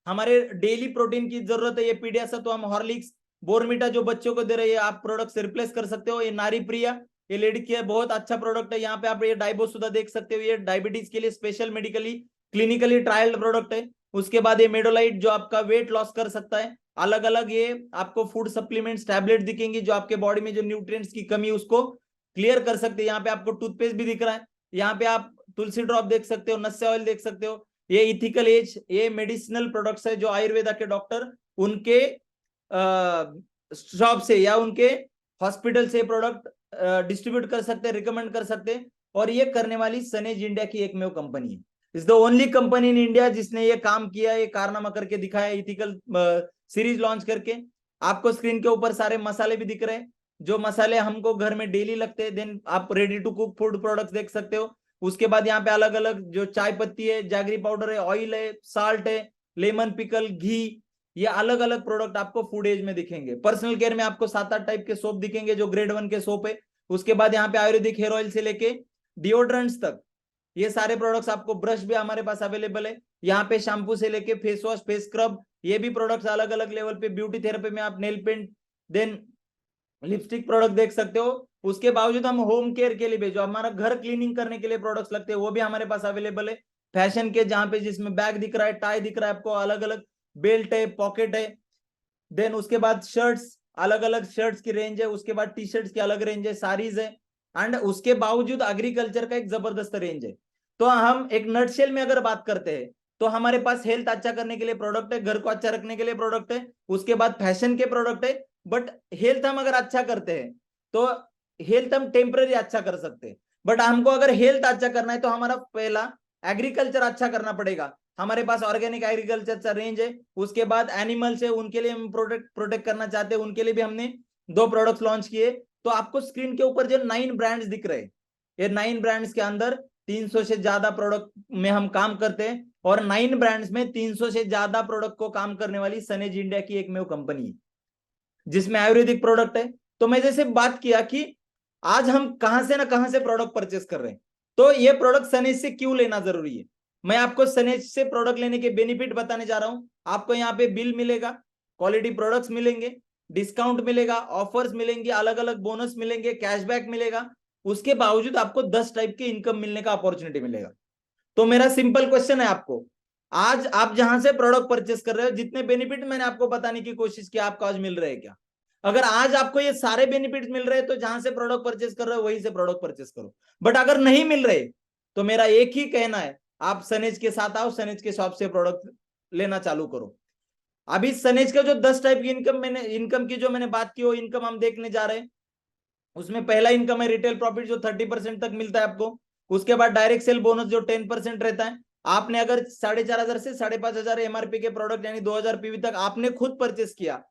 हमारे डेली प्रोटीन की जरूरत है, ये पीडियासत्व, तो हम हॉर्लिक्स, बोर्नविटा जो बच्चों को दे रहे हैं आप प्रोडक्ट से रिप्लेस कर सकते हो। ये नारी प्रिया, ये लेडी की है, बहुत अच्छा प्रोडक्ट है। यहाँ पे आप ये डाइबोसुदा देख सकते हो, ये डायबिटीज के लिए special medically clinically trialled product है। उसके बाद ये मेडोलाइट जो आपका वेट लॉस कर सकता है। अलग अलग ये आपको फूड सप्लीमेंट्स टैबलेट दिखेंगी जो आपके बॉडी में जो न्यूट्रिएंट्स की कमी उसको क्लियर कर सकते हैं। यहाँ पे आपको टूथपेस्ट भी दिख रहा है, यहाँ पे आप तुलसी ड्रॉप देख सकते हो, नस्से ऑयल देख सकते हो, ये इथिकल एज, ये मेडिसिनल प्रोडक्ट्स है जो आयुर्वेदा के डॉक्टर उनके शॉप से या उनके हॉस्पिटल से प्रोडक्ट डिस्ट्रीब्यूट कर सकते हैं, रिकमेंड कर सकते हैं। और ये करने वाली सनेज इंडिया की एकमेव कंपनी है। Is the only company in India जिसने ये काम किया, ये कारनामा करके दिखाया, इथिकल सीरीज लॉन्च करके। आपको स्क्रीन के ऊपर सारे मसाले भी दिख रहे हैं, जो मसाले हमको घर में डेली लगते हैं। देन आप ready to cook food products देख सकते हो। उसके बाद यहाँ पे अलग अलग जो चाय पत्ती है, जैगरी पाउडर है, ऑयल है, साल्ट है, लेमन पिकल, घी, ये अलग अलग प्रोडक्ट आपको फूड एज में दिखेंगे। पर्सनल केयर में आपको 7-8 टाइप के सोप दिखेंगे जो ग्रेड 1 के सोप है। उसके बाद यहाँ पे आयुर्वेदिक हेयर ऑयल से लेके डिओड्रेंट्स तक ये सारे प्रोडक्ट्स आपको, ब्रश भी हमारे पास अवेलेबल है यहाँ पे, शैम्पू से लेके फेस वॉश, फेस स्क्रब, ये भी प्रोडक्ट्स अलग अलग लेवल पे। ब्यूटी थेरेपी में आप nail paint, then lipstick product देख सकते हो। उसके बावजूद हम होम केयर के लिए भी, जो हमारा घर क्लीनिंग करने के लिए प्रोडक्ट्स लगते हैं, वो भी हमारे पास अवेलेबल है। फैशन के जहां पे जिसमें बैग दिख रहा है, टाई दिख रहा है आपको, अलग अलग बेल्ट है, पॉकेट है। देन उसके बाद शर्ट्स, अलग अलग शर्ट्स की रेंज है। उसके बाद टी शर्ट्स की अलग रेंज है, साड़ीज है। एंड उसके बावजूद एग्रीकल्चर का एक जबरदस्त रेंज है। तो हम एक नटशेल में अगर बात करते हैं तो हमारे पास हेल्थ अच्छा करने के लिए प्रोडक्ट है, घर को अच्छा रखने के लिए प्रोडक्ट है, उसके बाद फैशन के प्रोडक्ट है। बट हेल्थ हम अगर अच्छा करते हैं तो हेल्थ हम टेम्पररी अच्छा कर सकते हैं। बट हमको अगर हेल्थ अच्छा करना है तो हमारा पहला एग्रीकल्चर अच्छा करना पड़ेगा। हमारे पास ऑर्गेनिक एग्रीकल्चर का रेंज है। उसके बाद एनिमल्स है, उनके लिए हम प्रोटेक्ट करना चाहते हैं, उनके लिए भी हमने 2 प्रोडक्ट्स लॉन्च किए। तो आपको स्क्रीन के ऊपर जो 9 ब्रांड्स दिख रहे हैं, ये 9 ब्रांड्स के अंदर 300 से ज्यादा प्रोडक्ट में हम काम करते हैं। और 9 ब्रांड्स में 300 से ज्यादा प्रोडक्ट को काम करने वाली सनेज इंडिया की एकमेव कंपनी है जिसमें आयुर्वेदिक प्रोडक्ट है। तो मैं जैसे बात किया कि आज हम कहां से ना कहां से प्रोडक्ट परचेस कर रहे हैं, तो ये प्रोडक्ट सनेज से क्यों लेना जरूरी है, मैं आपको सनेज से प्रोडक्ट लेने के बेनिफिट बताने जा रहा हूं। आपको यहाँ पे बिल मिलेगा, क्वालिटी प्रोडक्ट्स मिलेंगे, डिस्काउंट मिलेगा, ऑफर्स मिलेंगे, अलग अलग बोनस मिलेंगे, कैशबैक मिलेगा। उसके बावजूद आपको 10 टाइप के इनकम मिलने का अपॉर्चुनिटी मिलेगा। तो मेरा सिंपल क्वेश्चन है आपको, आज आप जहां से प्रोडक्ट परचेस कर रहे हो, जितने बेनिफिट मैंने आपको बताने की कोशिश की, आपको आज मिल रहे हैं क्या? अगर आज आपको ये सारे बेनिफिट मिल रहे हैं तो जहां से प्रोडक्ट परचेस कर रहे हो वहीं से प्रोडक्ट परचेस करो। बट अगर नहीं मिल रहे तो मेरा एक ही कहना है, आप सनेज के साथ आओ, सनेज के शॉप से प्रोडक्ट लेना चालू करो। अभी सनेज का जो 10 टाइप की इनकम की जो मैंने बात की, वो इनकम हम देखने जा रहे हैं। उसमें पहला इनकम है रिटेल प्रॉफिट जो 30% तक मिलता है आपको। उसके बाद डायरेक्ट सेल बोनस जो 10% रहता है। आपने अगर 4,500 से 5,500 एमआरपी के प्रोडक्ट यानी 2,000 पीवी तक आपने खुद परचेस किया,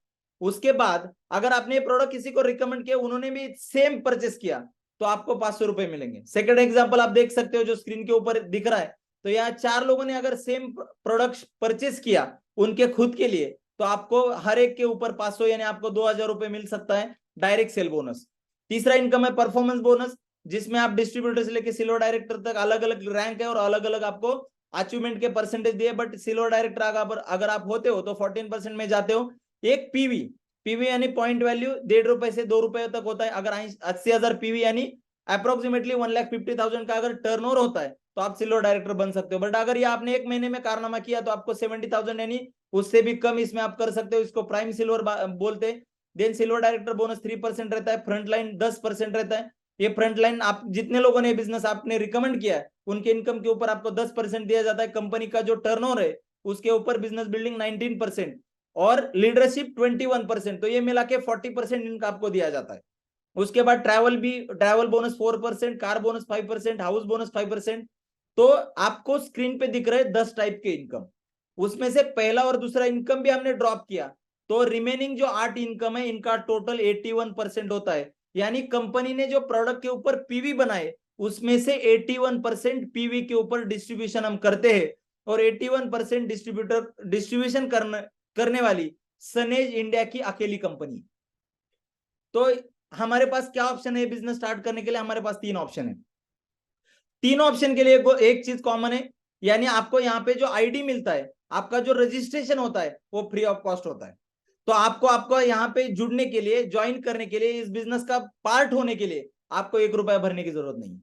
उसके बाद अगर आपने ये प्रोडक्ट किसी को रिकमेंड किया, उन्होंने भी सेम परचेस किया, तो आपको 500 रुपए मिलेंगे। सेकंड एग्जांपल आप देख सकते हो जो स्क्रीन के ऊपर दिख रहा है। तो यहाँ 4 लोगों ने अगर सेम प्रोडक्ट परचेस किया उनके खुद के लिए, तो आपको हर एक के ऊपर 500 यानी आपको 2,000 रुपए मिल सकता है डायरेक्ट सेल बोनस। तीसरा इनकम है परफॉर्मेंस बोनस, जिसमें आप डिस्ट्रीब्यूटर से लेकर सिल्वर डायरेक्टर तक अलग अलग रैंक है और अलग अलग आपको अचीवमेंट के परसेंटेज दिए। बट सिल्वर डायरेक्टर अगर आप होते हो तो 14% में जाते हो। एक पीवी यानी पॉइंट वैल्यू 1.5 रुपए से 2 रुपए तक होता है। अगर 80,000 पीवी यानी अप्रोक्सीमेटली 1,50,000 का अगर टर्नओवर होता है तो आप सिल्वर डायरेक्टर बन सकते हो। बट अगर ये आपने एक महीने में कारनामा किया तो आपको 70,000 यानी उससे भी कम इसमें आप कर सकते हो। इसको प्राइम सिल्वर बोलते हैं। देन सिल्वर डायरेक्टर बोनस 3% रहता है, फ्रंट लाइन 10% रहता है। ये फ्रंट लाइन आप जितने लोगों ने बिजनेस आपने रिकमेंड किया है उनके इनकम के ऊपर आपको 10% दिया जाता है। कंपनी का जो टर्नओवर है उसके ऊपर बिजनेस बिल्डिंग 19% और लीडरशिप 21%, तो ये मिला के 40% इनका आपको दिया जाता है। उसके बाद travel bonus 4%, car bonus 5%, house bonus 5%। तो आपको स्क्रीन पे दिख रहे 10 टाइप के इनकम, उसमें से पहला और दूसरा इनकम भी हमने ड्रॉप किया, तो रिमेनिंग जो 8 इनकम है इनका टोटल 81% होता है। यानी कंपनी ने जो प्रोडक्ट के ऊपर पीवी बनाए उसमें से 81% पीवी के ऊपर डिस्ट्रीब्यूशन हम करते हैं और 81% डिस्ट्रीब्यूशन करने वाली सनेज इंडिया की अकेली कंपनी। तो हमारे पास क्या ऑप्शन है बिजनेस स्टार्ट करने के लिए? हमारे पास 3 ऑप्शन है। 3 ऑप्शन के लिए एक चीज कॉमन है, यानी आपको यहाँ पे जो आईडी मिलता है, आपका जो रजिस्ट्रेशन होता है वो फ्री ऑफ कॉस्ट होता है। तो आपको यहाँ पे जुड़ने के लिए, ज्वाइन करने के लिए, इस बिजनेस का पार्ट होने के लिए आपको 1 रुपया भरने की जरूरत नहीं।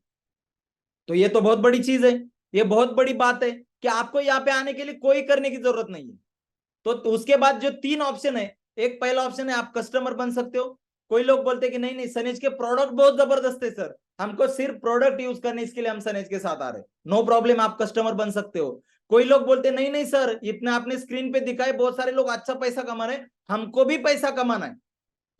तो ये तो बहुत बड़ी चीज है, ये बहुत बड़ी बात है कि आपको यहाँ पे आने के लिए कोई करने की जरूरत नहीं है। तो उसके बाद जो 3 ऑप्शन है, एक पहला ऑप्शन है आप कस्टमर बन सकते हो। कोई लोग बोलते हैं कि नहीं सनेज के प्रोडक्ट बहुत जबरदस्त है सर, हमको सिर्फ प्रोडक्ट यूज करने इसके लिए हम सनेज के साथ आ रहे, नो प्रॉब्लम, आप कस्टमर बन सकते हो। कोई लोग बोलते नहीं नहीं सर, इतना आपने स्क्रीन पे दिखाए, बहुत सारे लोग अच्छा पैसा कमा रहे हैं, हमको भी पैसा कमाना है,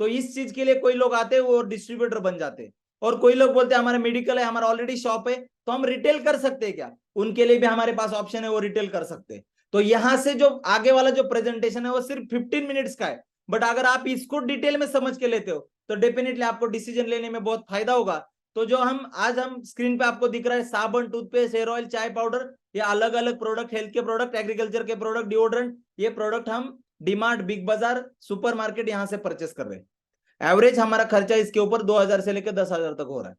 तो इस चीज के लिए कोई लोग आते हैं वो डिस्ट्रीब्यूटर बन जाते हैं। और कोई लोग बोलते हैं हमारा मेडिकल है, हमारा ऑलरेडी शॉप है, तो हम रिटेल कर सकते हैं क्या, उनके लिए भी हमारे पास ऑप्शन है, वो रिटेल कर सकते हैं। तो यहां से जो आगे वाला जो प्रेजेंटेशन है वो सिर्फ 15 मिनट्स का है, बट अगर आप इसको डिटेल में समझ के लेते हो तो डेफिनेटली आपको डिसीजन लेने में बहुत फायदा होगा। तो जो हम स्क्रीन पे आपको दिख रहा है, साबुन, टूथपेस्ट, हेयर ऑयल, चाय पाउडर, ये अलग अलग प्रोडक्ट, हेल्थ के प्रोडक्ट, एग्रीकल्चर के प्रोडक्ट, डिओड्रेंट, ये प्रोडक्ट हम डीमार्ट, बिग बाजार, सुपरमार्केट यहां से परचेस कर रहे हैं। एवरेज हमारा खर्चा इसके ऊपर 2000 से लेकर 10,000 तक हो रहा है।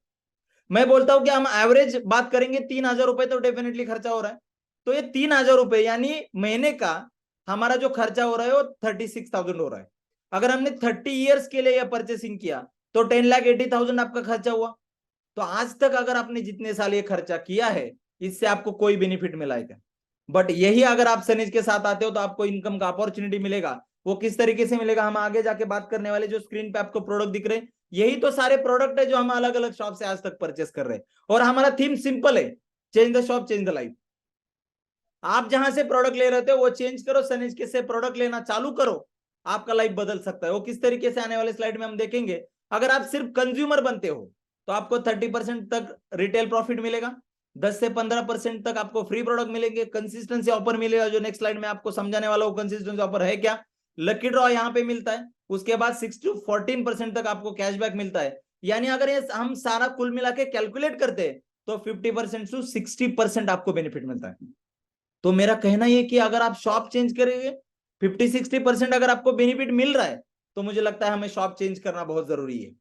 मैं बोलता हूं कि हम एवरेज बात करेंगे 3,000 रुपए तो डेफिनेटली खर्चा हो रहा है। तो ये 3,000 रुपए यानी महीने का हमारा जो खर्चा हो रहा है वो 36,000 हो रहा है। अगर हमने 30 ईयर्स के लिए यह परचेसिंग किया तो 10,80,000 आपका खर्चा हुआ। तो आज तक अगर आपने जितने साल ये खर्चा किया है, इससे आपको कोई बेनिफिट मिला है क्या? बट यही अगर आप सनेज के साथ आते हो तो आपको इनकम का अपॉर्चुनिटी मिलेगा। वो किस तरीके से मिलेगा हम आगे जाके बात करने वाले। जो स्क्रीन पे आपको प्रोडक्ट दिख रहे हैं, यही तो सारे प्रोडक्ट है जो हम अलग अलग शॉप से आज तक परचेस कर रहे हैं। और हमारा थीम सिंपल है, change the shop change the life. आप जहां से प्रोडक्ट ले रहे थे वो चेंज करो, सनेज के से प्रोडक्ट लेना चालू करो, आपका लाइफ बदल सकता है। वो किस तरीके से आने वाले स्लाइड में हम देखेंगे। अगर आप सिर्फ कंज्यूमर बनते हो तो आपको 30% तक रिटेल प्रॉफिट मिलेगा, 10 से 15% तक आपको फ्री प्रोडक्ट मिलेंगे, कंसिस्टेंसी ऑफर मिलेगा, जो नेक्स्ट स्लाइड में आपको समझाने वाला हूं कंसिस्टेंसी ऑफर है क्या। लकी ड्रॉ यहाँ पे मिलता है, उसके बाद 6 to 14% तक आपको कैशबैक मिलता है। यानी अगर ये हम सारा कुल मिला के कैलकुलेट करते हैं तो 50% to 60% आपको बेनिफिट मिलता है। तो मेरा कहना यह कि अगर आप शॉप चेंज करेंगे 50-60% अगर आपको बेनिफिट मिल रहा है तो मुझे लगता है हमें शॉप चेंज करना बहुत जरूरी है।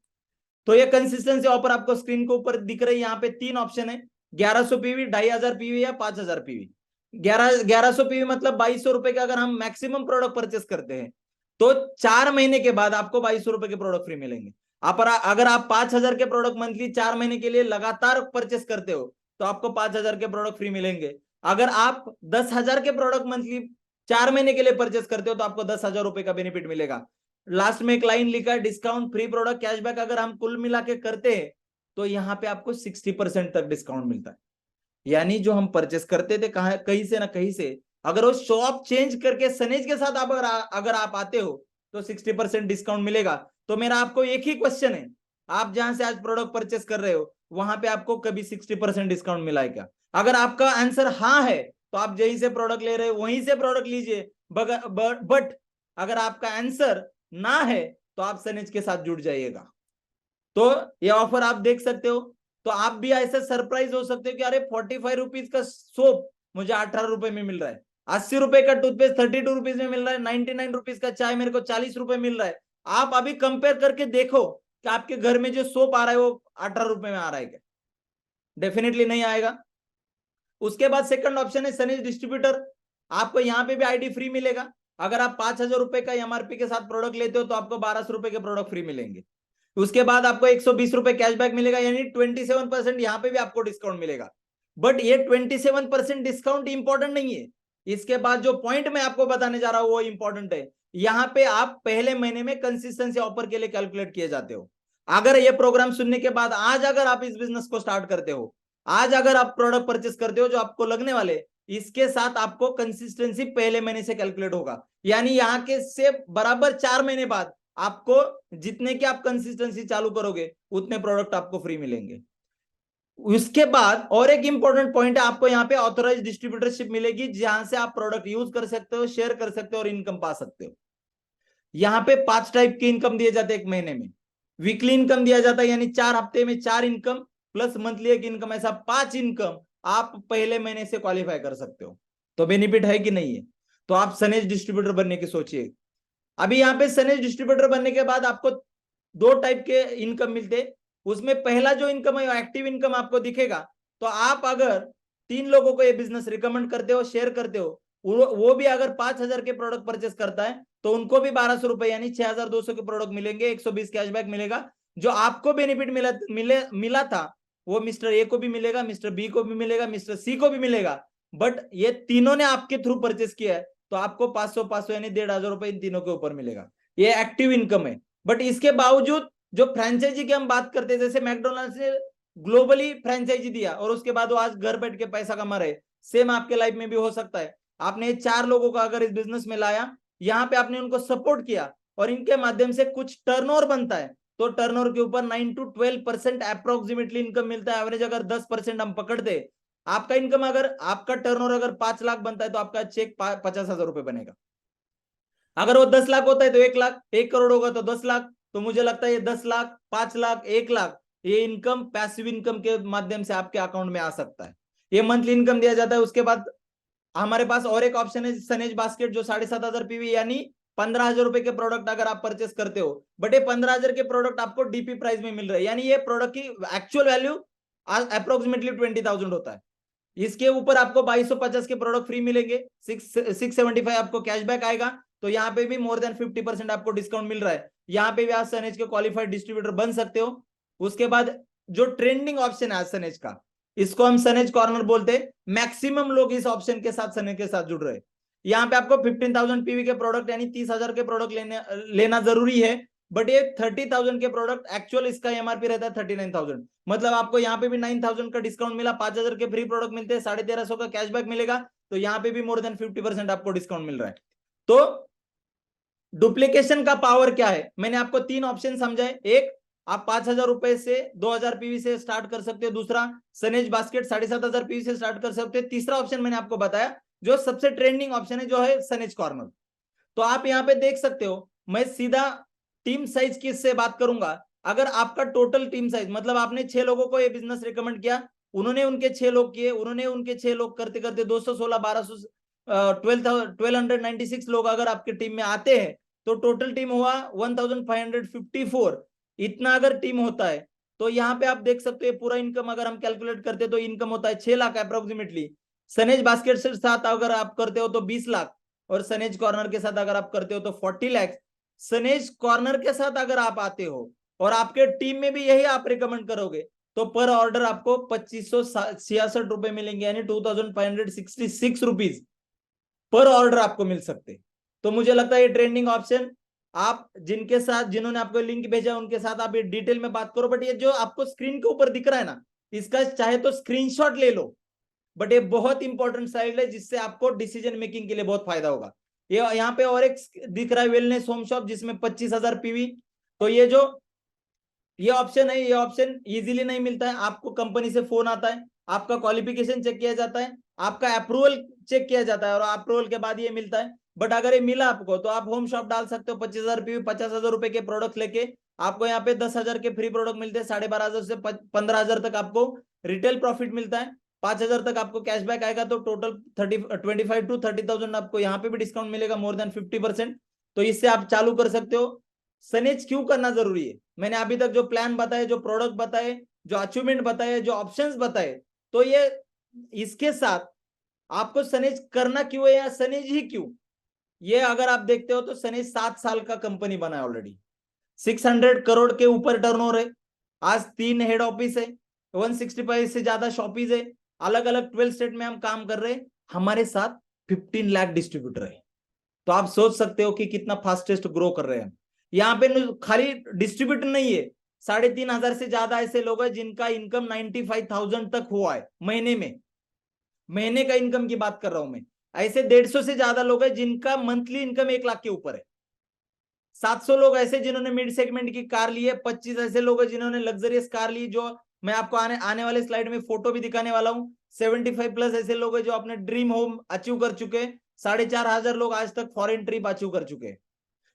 तो ये कंसिस्टेंसी ऑफर आपको स्क्रीन के ऊपर दिख रही है, यहाँ पे 3 ऑप्शन है, 1100 पीवी, 2,500 पीवी या 5,000 पीवी। 1100 पीवी मतलब 2,200 रुपए का अगर हम मैक्सिमम प्रोडक्ट परचेस करते हैं तो 4 महीने के बाद आपको 2,200 रुपए के प्रोडक्ट फ्री मिलेंगे। अगर आप 5,000 के प्रोडक्ट मंथली 4 महीने के लिए लगातार परचेस करते हो तो आपको 5,000 के प्रोडक्ट फ्री मिलेंगे। अगर आप 10,000 के प्रोडक्ट मंथली 4 महीने के लिए परचेस करते हो तो आपको 10,000 रुपए का बेनिफिट मिलेगा। लास्ट में एक लाइन लिखा है, डिस्काउंट, फ्री प्रोडक्ट, कैशबैक अगर हम कुल मिला के करते हैं तो यहाँ पे आपको 60% तक डिस्काउंट मिलता है। यानी जो हम परचेस करते थे कहीं से ना कहीं से, अगर वो शॉप चेंज करके सनेज के साथ अगर आप आते हो तो 60% डिस्काउंट मिलेगा। तो मेरा आपको एक ही क्वेश्चन है, आप जहां से आज प्रोडक्ट परचेस कर रहे हो वहां पे आपको कभी 60% डिस्काउंट मिला है क्या? अगर आपका आंसर हाँ है तो आप जहीं से प्रोडक्ट ले रहे हो वहीं से प्रोडक्ट लीजिए। बट अगर आपका आंसर ना है तो आप सनेज के साथ जुड़ जाइएगा। तो ये ऑफर आप देख सकते हो। तो आप भी ऐसे सरप्राइज हो सकते हो कि अरे 45 रुपीज का सोप मुझे 18 रुपए में मिल रहा है, 80 रुपए का टूथपेस्ट 32 रुपीज में मिल रहा है, 99 रुपीज का चाय मेरे को 40 रुपए मिल रहा है। आप अभी कंपेयर करके देखो कि आपके घर में जो सोप आ रहा है वो 18 रुपए में आ रहा है क्या? डेफिनेटली नहीं आएगा। उसके बाद सेकंड ऑप्शन है सनेज डिस्ट्रीब्यूटर। आपको यहाँ पे भी आईडी फ्री मिलेगा। अगर आप 5,000 रुपए का एमआरपी के साथ प्रोडक्ट लेते हो तो आपको 1,200 रुपए के प्रोडक्ट फ्री मिलेंगे। उसके बाद आपको 120 रुपए कैशबैक मिलेगा, यानी 27% यहाँ पे भी आपको डिस्काउंट मिलेगा। बट ये 27% डिस्काउंट इंपॉर्टेंट नहीं है, इसके बाद जो पॉइंट मैं आपको बताने जा रहा हूं वो इंपॉर्टेंट है। यहाँ पे आप पहले महीने में कंसिस्टेंसी ऑफर के लिए कैलकुलेट किए जाते हो। अगर ये प्रोग्राम सुनने के बाद आज अगर आप इस बिजनेस को स्टार्ट करते हो, आज अगर आप प्रोडक्ट परचेस करते हो जो आपको लगने वाले, इसके साथ आपको कंसिस्टेंसी पहले महीने से कैलकुलेट होगा। यानी यहाँ के से बराबर 4 महीने बाद आपको जितने की आप कंसिस्टेंसी चालू करोगे उतने प्रोडक्ट आपको फ्री मिलेंगे। उसके बाद और एक इंपॉर्टेंट पॉइंट है, आपको यहाँ पे ऑथोराइज डिस्ट्रीब्यूटरशिप मिलेगी जहां से आप प्रोडक्ट यूज कर सकते हो, शेयर कर सकते हो और इनकम पा सकते हो। यहाँ पे 5 टाइप की इनकम दिए जाते हैं एक महीने में। वीकली इनकम दिया जाता है, यानी 4 हफ्ते में 4 इनकम प्लस मंथली एक इनकम, ऐसा 5 इनकम आप पहले महीने से क्वालिफाई कर सकते हो। तो बेनिफिट है कि नहीं है? तो आप सनेज डिस्ट्रीब्यूटर बनने की सोचिए। अभी यहाँ पे सनेज डिस्ट्रीब्यूटर बनने के बाद आपको 2 टाइप के इनकम मिलते। उसमें पहला जो इनकम है एक्टिव इनकम आपको दिखेगा। तो आप अगर 3 लोगों को ये बिजनेस रिकमेंड करते हो, शेयर करते हो, वो भी अगर 5,000 के प्रोडक्ट परचेस करता है तो उनको भी 1,200 रुपए यानी 6,200 के प्रोडक्ट मिलेंगे, 120 कैशबैक मिलेगा। जो आपको बेनिफिट मिला था वो मिस्टर ए को भी मिलेगा, मिस्टर बी को भी मिलेगा, मिस्टर सी को भी मिलेगा। बट ये तीनों ने आपके थ्रू परचेस किया है तो आपको 500 यानी 1,500 रुपए इन तीनों के ऊपर मिलेगा। ये एक्टिव इनकम है। बट इसके बावजूद जो फ्रेंचाइजी की हम बात करते हैं, जैसे मैकडोनल्ड्स ने ग्लोबली फ्रेंचाइजी दिया और उसके बाद वो आज घर बैठ के पैसा कमा रहे, सेम आपके लाइफ में भी हो सकता है। आपने 4 लोगों का अगर इस बिजनेस में लाया, यहाँ पे आपने उनको सपोर्ट किया और इनके माध्यम से कुछ टर्नओवर बनता है, तो टर्नओवर के ऊपर 9 to 12% अप्रोक्सीमेटली इनकम मिलता है। एवरेज अगर 10% हम पकड़ते, आपका इनकम अगर आपका टर्नओवर अगर 5 लाख बनता है तो आपका चेक 50,000 रुपए बनेगा। अगर वो 10 लाख होता है तो 1 लाख, 1 करोड़ होगा तो 10 लाख। तो मुझे लगता है ये 10 लाख, 5 लाख, 1 लाख, ये इनकम पैसिव इनकम के माध्यम से आपके अकाउंट में आ सकता है। ये मंथली इनकम दिया जाता है। उसके बाद हमारे पास और एक ऑप्शन है सनेज बास्केट, जो 7,500 पीवी यानी 15,000 रुपए के प्रोडक्ट अगर आप परचेस करते हो, बट ये 15,000 के प्रोडक्ट आपको डीपी प्राइस में मिल रहे हैं, यानी ये प्रोडक्ट की एक्चुअल वैल्यू अप्रोक्सीमेटली 20,000 होता है। इसके ऊपर आपको 2250 के प्रोडक्ट फ्री मिलेंगे, 675 आपको कैशबैक आएगा। तो यहाँ पे भी मोर देन 50% आपको डिस्काउंट मिल रहा है। यहाँ पे भी आज सनेज के क्वालिफाइड डिस्ट्रीब्यूटर बन सकते हो। उसके बाद जो ट्रेंडिंग ऑप्शन है सनेज का, इसको हम सनेज कॉर्नर बोलते हैं। मैक्सिमम लोग इस ऑप्शन के साथ सनेज के साथ जुड़ रहे हैं। यहाँ पे आपको 15,000 पीवी के प्रोडक्ट यानी 30,000 के प्रोडक्ट लेना जरूरी है, बट ये 30,000 के प्रोडक्ट एक्चुअल इसका एमआरपी रहता है 39,000। मतलब आपको यहाँ पे भी 9,000 का डिस्काउंट मिला, 5,000 के फ्री प्रोडक्ट मिलते हैं, 1350 का कैशबैक मिलेगा। तो यहाँ पे भी मोर देन 50% आपको डिस्काउंट मिल रहा है। तो डुप्लीकेशन का पावर क्या है, मैंने आपको 3 ऑप्शन समझाए। एक, आप 5,000 रुपए से 2,000 पीवी से स्टार्ट कर सकते हो। दूसरा, सनेज बास्केट 7,500 पीवी से स्टार्ट कर सकते हो। तीसरा ऑप्शन मैंने आपको बताया जो सबसे ट्रेंडिंग ऑप्शन है, जो है सनेज कॉर्नर। तो आप यहाँ पे देख सकते हो, मैं सीधा टीम साइज किससे बात करूंगा। अगर आपका टोटल टीम साइज, मतलब आपने 6 लोगों को ये बिजनेस रिकमेंड किया, उन्होंने उनके 6 लोग किए, उन्होंने उनके 6 लोग करते करते 216, 1296 लोग अगर आपके टीम में आते हैं, तो टोटल टीम हुआ 1554। इतना अगर टीम होता है तो यहाँ पे आप देख सकते हो पूरा इनकम अगर हम कैलकुलेट करते तो इनकम होता है 6 लाख अप्रोक्सीमेटली। सनेज बास्केट के साथ अगर आप करते हो तो 20 लाख, और सनेज कॉर्नर के साथ अगर आप करते हो तो 40 लाख। सनेज कॉर्नर के साथ अगर आप आते हो और आपके टीम में भी यही आप रिकमेंड करोगे, तो पर ऑर्डर आपको 2,566 रुपए मिलेंगे, यानी 2,566 रुपीज पर ऑर्डर आपको मिल सकते। तो मुझे लगता है ये ट्रेंडिंग ऑप्शन, आप जिनके साथ, जिन्होंने आपको लिंक भेजा उनके साथ आप ये डिटेल में बात करो। बट ये जो आपको स्क्रीन के ऊपर दिख रहा है ना, इसका चाहे तो स्क्रीनशॉट ले लो, बट ये बहुत इंपॉर्टेंट साइड है जिससे आपको डिसीजन मेकिंग के लिए बहुत फायदा होगा। ये यहाँ पे और एक दिख रहा है वेलनेस होम शॉप, जिसमें 25,000 पीवी। तो ये ऑप्शन है, ये ऑप्शन इजीली नहीं मिलता है। आपको कंपनी से फोन आता है, आपका क्वालिफिकेशन चेक किया जाता है, आपका अप्रूवल चेक किया जाता है, और अप्रूवल के बाद ये मिलता है। बट अगर ये मिला आपको तो आप होम शॉप डाल सकते हो। 25,000 पीवी, 50,000 रुपए के प्रोडक्ट लेके आपको यहाँ पे 10,000 के फ्री प्रोडक्ट मिलते हैं। 12,500 से 15,000 तक आपको रिटेल प्रॉफिट मिलता है। 5,000 तक आपको कैशबैक आएगा, तो टोटल 25 to 30,000 आपको यहाँ पे भी डिस्काउंट मिलेगा, मोर देन 50%। तो इससे आप चालू कर सकते हो। सनेज क्यों करना जरूरी है, मैंने अभी तक जो प्लान बताए, जो प्रोडक्ट बताए, जो अचीवमेंट बताए, जो ऑप्शंस बताए, तो ये इसके साथ आपको सनेज करना क्यों है, या सनेज ही क्यों। ये अगर आप देखते हो तो सनेज 7 साल का कंपनी बना है ऑलरेडी, 600 करोड़ के ऊपर टर्नओवर है। आज 3 हेड ऑफिस है, 165 से ज्यादा शॉपीज है, अलग अलग 12 स्टेट में हम काम कर रहे हैं। हमारे साथ 15 लाख डिस्ट्रीब्यूटर है। तो आप सोच सकते हो कि कितना फास्टेस्ट ग्रो कर रहे हैं। यहाँ पे खाली डिस्ट्रीब्यूटर नहीं है, 3,500 से ज्यादा ऐसे लोग हैं जिनका इनकम 95,000 तक हुआ है महीने में। महीने का इनकम की बात कर रहा हूं मैं। ऐसे 150 से ज्यादा लोग हैं जिनका मंथली इनकम 1 लाख के ऊपर है। 700 लोग ऐसे जिन्होंने मिड सेगमेंट की कार ली है। 25 ऐसे लोग हैं जिन्होंने लग्जरियस कार ली, जो मैं आपको आने वाले स्लाइड में फोटो भी दिखाने वाला हूं। 75 प्लस ऐसे लोग हैं जो अपने ड्रीम होम अचीव कर चुके हैं। 4,500 लोग आज तक फॉरेन ट्रिप अचीव कर चुके हैं।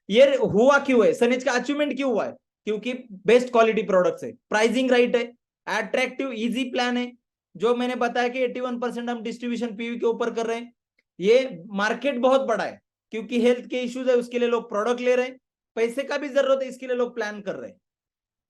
ये हुआ क्यों है, सनेज का अचीवमेंट क्यों हुआ है, क्योंकि बेस्ट क्वालिटी प्रोडक्ट्स है, प्राइसिंग राइट है, अट्रैक्टिव इजी प्लान है। जो मैंने बताया कि 81% हम डिस्ट्रीब्यूशन पीवी के ऊपर कर रहे हैं। ये मार्केट बहुत बड़ा है, क्योंकि हेल्थ के इश्यूज है, उसके लिए लोग प्रोडक्ट ले रहे हैं। पैसे का भी जरूरत है, इसके लिए लोग प्लान कर रहे हैं।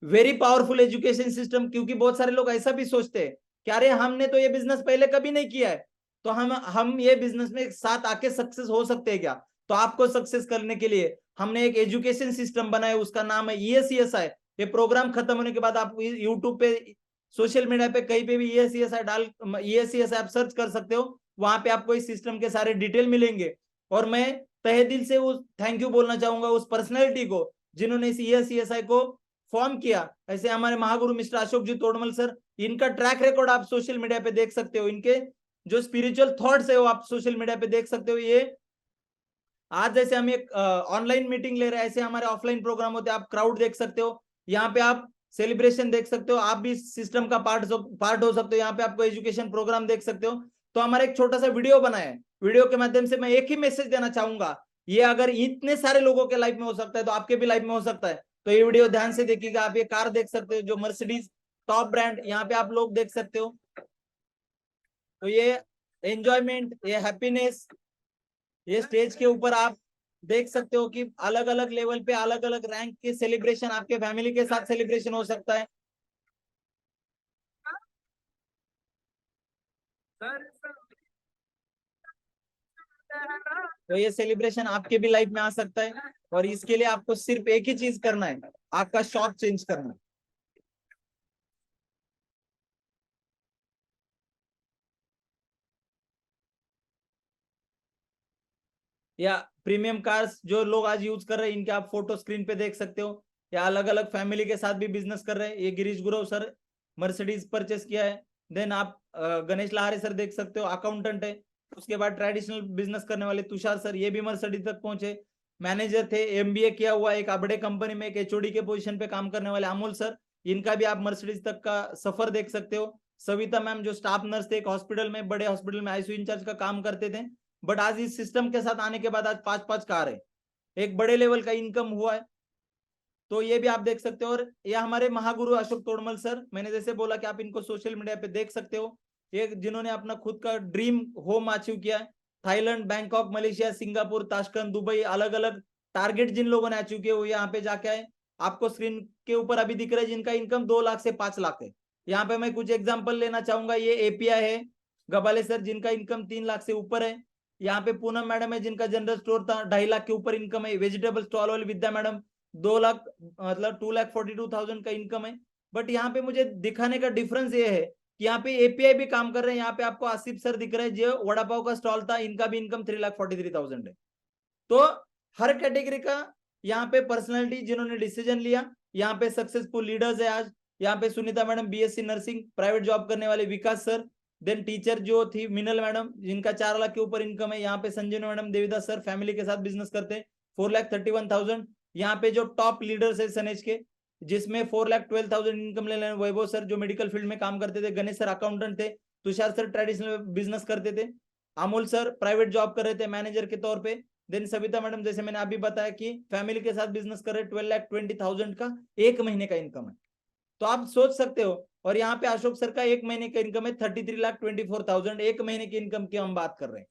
वेरी पावरफुल एजुकेशन सिस्टम, क्योंकि बहुत सारे लोग ऐसा भी सोचते हैं कि अरे हमने तो ये बिजनेस पहले कभी नहीं किया है, तो हम ये बिजनेस में साथ आके सक्सेस हो सकते हैं क्या। तो आपको सक्सेस करने के लिए हमने एक एजुकेशन सिस्टम बनाया, उसका नाम है ESESI। ये प्रोग्राम खत्म होने के बाद आप यूट्यूब पे, सोशल मीडिया पे, कहीं पे भी ESESI आप सर्च कर सकते हो। वहां पे आपको इस सिस्टम के सारे डिटेल मिलेंगे। और मैं तहे दिल से उस थैंक यू बोलना चाहूंगा उस पर्सनैलिटी को जिन्होंने इस ESESI को फॉर्म किया। ऐसे हमारे महागुरु मिस्टर अशोक जी तोड़मल सर, इनका ट्रैक रिकॉर्ड आप सोशल मीडिया पे देख सकते हो। इनके जो स्पिरिचुअल थॉट्स है वो आप सोशल मीडिया पे देख सकते हो। ये आज जैसे हम एक ऑनलाइन मीटिंग ले रहे हैं, ऐसे हमारे ऑफलाइन प्रोग्राम होते हैं, आप क्राउड देख सकते हो, यहाँ पे आप सेलिब्रेशन देख सकते हो, आप भी सिस्टम का पार्ट हो सकते हो, यहाँ पे आपको एजुकेशन प्रोग्राम देख सकते हो। तो हमारा एक छोटा सा वीडियो बना है, वीडियो के माध्यम से मैं एक ही मैसेज देना चाहूंगा, ये अगर इतने सारे लोगों के लाइफ में हो सकता है तो आपके भी लाइफ में हो सकता है। तो ये वीडियो ध्यान से देखिएगा। आप ये कार देख सकते हो जो मर्सिडीज टॉप ब्रांड, यहाँ पे आप लोग देख सकते हो। तो ये एंजॉयमेंट, ये हैप्पीनेस, ये स्टेज के ऊपर आप देख सकते हो कि अलग अलग लेवल पे अलग अलग रैंक के सेलिब्रेशन, आपके फैमिली के साथ सेलिब्रेशन हो सकता है। तो ये सेलिब्रेशन आपके भी लाइफ में आ सकता है, और इसके लिए आपको सिर्फ एक ही चीज करना है, आपका शॉप चेंज करना है। या प्रीमियम कार्स जो लोग आज यूज कर रहे हैं, इनके आप फोटो स्क्रीन पे देख सकते हो, या अलग अलग फैमिली के साथ भी बिजनेस कर रहे हैं। ये Girish Gurav sir Mercedes purchase किया है। देन आप गणेश लहारे सर देख सकते हो, अकाउंटेंट है। उसके बाद ट्रेडिशनल बिजनेस करने वाले तुषार सर, ये भी मर्सिडीज तक पहुंचे, मैनेजर थे, एमबीए किया हुआ एक बड़े कंपनी में एक एचओडी के पोजीशन पे काम करने वाले अमोल सर, इनका भी आप मर्सिडीज तक का सफर देख सकते हो। सविता मैम जो स्टाफ नर्स थे, एक हॉस्पिटल में, बड़े हॉस्पिटल में आईसीयू इंचार्ज का काम करते थे, बट आज इस सिस्टम के साथ आने के बाद आज 5-5 कार है, एक बड़े लेवल का इनकम हुआ है। तो ये भी आप देख सकते हो। और ये हमारे महागुरु अशोक तोड़मल सर, मैंने जैसे बोला कि आप इनको सोशल मीडिया पे देख सकते हो, ये जिन्होंने अपना खुद का ड्रीम होम अचीव किया है। Thailand, Bangkok, Malaysia, Singapore, Tashkent, Dubai, अलग अलग टारगेट जिन लोगों ने अचीव किए वो यहाँ पे जाके आए। आपको स्क्रीन के ऊपर अभी दिख रहा है जिनका इनकम 2 लाख से 5 लाख है। यहाँ पे मैं कुछ एग्जाम्पल लेना चाहूंगा। ये एपीआई है गबाले सर, जिनका इनकम 3 लाख से ऊपर है। यहाँ पे पूनम मैडम है, जिनका जनरल स्टोर था, 2.5 लाख के ऊपर इनकम है। वेजिटेबल स्टॉल वाली विद्या मैडम 2 लाख, मतलब 2,42,000 का इनकम है। बट यहाँ पे मुझे दिखाने का डिफरेंस ये है कि यहाँ पे एपीआई भी काम कर रहे हैं। यहाँ पे आपको आसिफ सर दिख रहे हैं, जो वड़ा पाव का स्टॉल था, इनका भी इनकम 3,43,000 है। तो हर कैटेगरी का यहाँ पे पर्सनैलिटी जिन्होंने डिसीजन लिया, यहाँ पे सक्सेसफुल लीडर्स है आज। यहाँ पे Sunita madam BSc nursing, private job करने वाले विकास सर, देन टीचर जो थी मिनल मैडम, जिनका 4 लाख के ऊपर इनकम है। यहाँ पे संजीवनी मैडम, देवीदास सर फैमिली के साथ बिजनेस करते हैं, 4,31,000। यहाँ पे जो टॉप लीडर्स है सनेज के, जिसमें 4,12,000 इनकम ले रहे हैं, वैभव सर जो मेडिकल फील्ड में काम करते थे, गणेश सर अकाउंटेंट थे, तुषार सर ट्रेडिशनल बिजनेस करते थे, अमोल सर प्राइवेट जॉब कर रहे थे मैनेजर के तौर पे। देन सविता मैडम जैसे मैंने अभी बताया कि फैमिली के साथ बिजनेस कर रहे, 12,20,000 का एक महीने का इनकम है। तो आप सोच सकते हो। और यहाँ पे अशोक सर का एक महीने का इनकम है 33,24,000, एक महीने की इनकम की हम बात कर रहे हैं।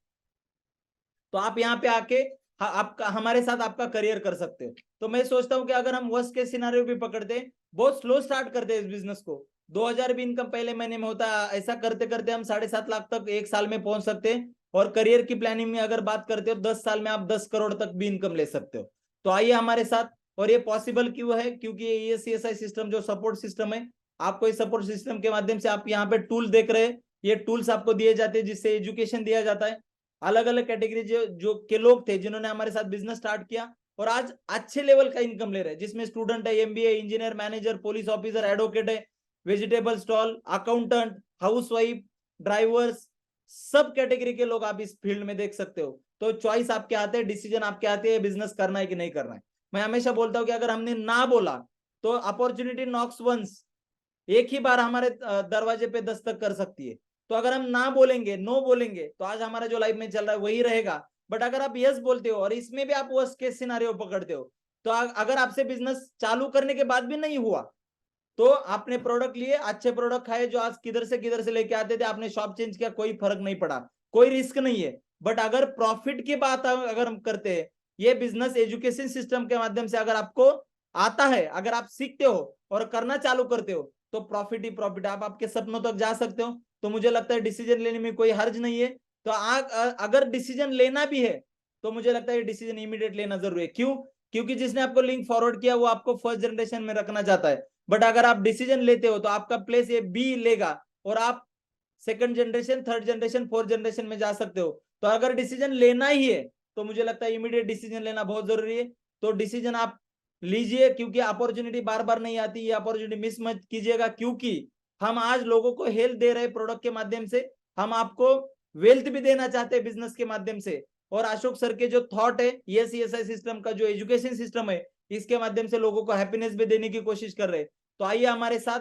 तो आप यहाँ पे आके आपका हमारे साथ आपका करियर कर सकते हो। तो मैं सोचता हूँ कि अगर हम वर्स्ट केस सिनेरियो भी पकड़ते हैं, बहुत स्लो स्टार्ट करते हैं इस बिजनेस को, 2,000 भी इनकम पहले महीने में होता है, ऐसा करते करते हम 7.5 लाख तक एक साल में पहुंच सकते हैं। और करियर की प्लानिंग में अगर बात करते हो, 10 साल में आप 10 करोड़ तक भी इनकम ले सकते हो। तो आइए हमारे साथ। और ये पॉसिबल क्यों है? क्योंकि ये सीएसआई सिस्टम जो सपोर्ट सिस्टम है, आपको इस सपोर्ट सिस्टम के माध्यम से आप यहाँ पे टूल देख रहे हैं, ये टूल्स आपको दिए जाते हैं जिससे एजुकेशन दिया जाता है। अलग अलग कैटेगरी जो के लोग थे जिन्होंने हमारे साथ बिजनेस स्टार्ट किया और आज अच्छे लेवल का इनकम ले रहे हैं, जिसमें स्टूडेंट है, MBA, engineer, manager, police officer, advocate है, vegetable stall, accountant, housewife, drivers, सब कैटेगरी के लोग आप इस फील्ड में देख सकते हो। तो चॉइस आपके आते हैं, डिसीजन आपके आते हैं, बिजनेस करना है कि नहीं करना है। मैं हमेशा बोलता हूं कि अगर हमने ना बोला तो अपॉर्चुनिटी नॉक्स वंस, एक ही बार हमारे दरवाजे पे दस्तक कर सकती है। तो अगर हम ना बोलेंगे, नो बोलेंगे, तो आज हमारा जो लाइफ में चल रहा है वही रहेगा। बट अगर आप यस बोलते हो और इसमें भी आप वर्स्ट केस सिनेरियो पकड़ते हो, तो अगर आपसे बिजनेस चालू करने के बाद भी नहीं हुआ, तो आपने प्रोडक्ट लिए, अच्छे प्रोडक्ट खाए, जो आज किधर से लेके आते थे, आपने शॉप चेंज किया, कोई फर्क नहीं पड़ा, कोई रिस्क नहीं है। बट अगर प्रॉफिट की बात अगर हम करते हैं, ये बिजनेस एजुकेशन सिस्टम के माध्यम से अगर आपको आता है, अगर आप सीखते हो और करना चालू करते हो, तो प्रॉफिट ही प्रॉफिट, आप आपके सपनों तक जा सकते हो। तो मुझे लगता है डिसीजन लेने में कोई हर्ज नहीं है। तो अगर डिसीजन लेना भी है तो मुझे लगता है डिसीजन इमीडिएट लेना जरूरी है। क्यों? क्योंकि जिसने आपको लिंक फॉरवर्ड किया वो आपको फर्स्ट जनरेशन में रखना चाहता है। बट अगर आप डिसीजन लेते हो तो आपका प्लेस ये बी लेगा और आप second generation, third generation, fourth generation में जा सकते हो। तो अगर डिसीजन लेना ही है तो मुझे लगता है इमीडिएट डिसीजन लेना बहुत जरूरी है। तो डिसीजन आप लीजिए, क्योंकि अपॉर्चुनिटी बार बार नहीं आती, ये अपॉर्चुनिटी मिस मत कीजिएगा। क्योंकि हम आज लोगों को हेल्प दे रहे प्रोडक्ट के माध्यम से, हम आपको वेल्थ भी देना चाहते हैं बिजनेस के माध्यम से। और अशोक सर के जो थॉट है ये सीएसआई सिस्टम का जो एजुकेशन सिस्टम है इसके माध्यम से लोगों को हैप्पीनेस भी देने की कोशिश कर रहे हैं। तो आइए हमारे साथ,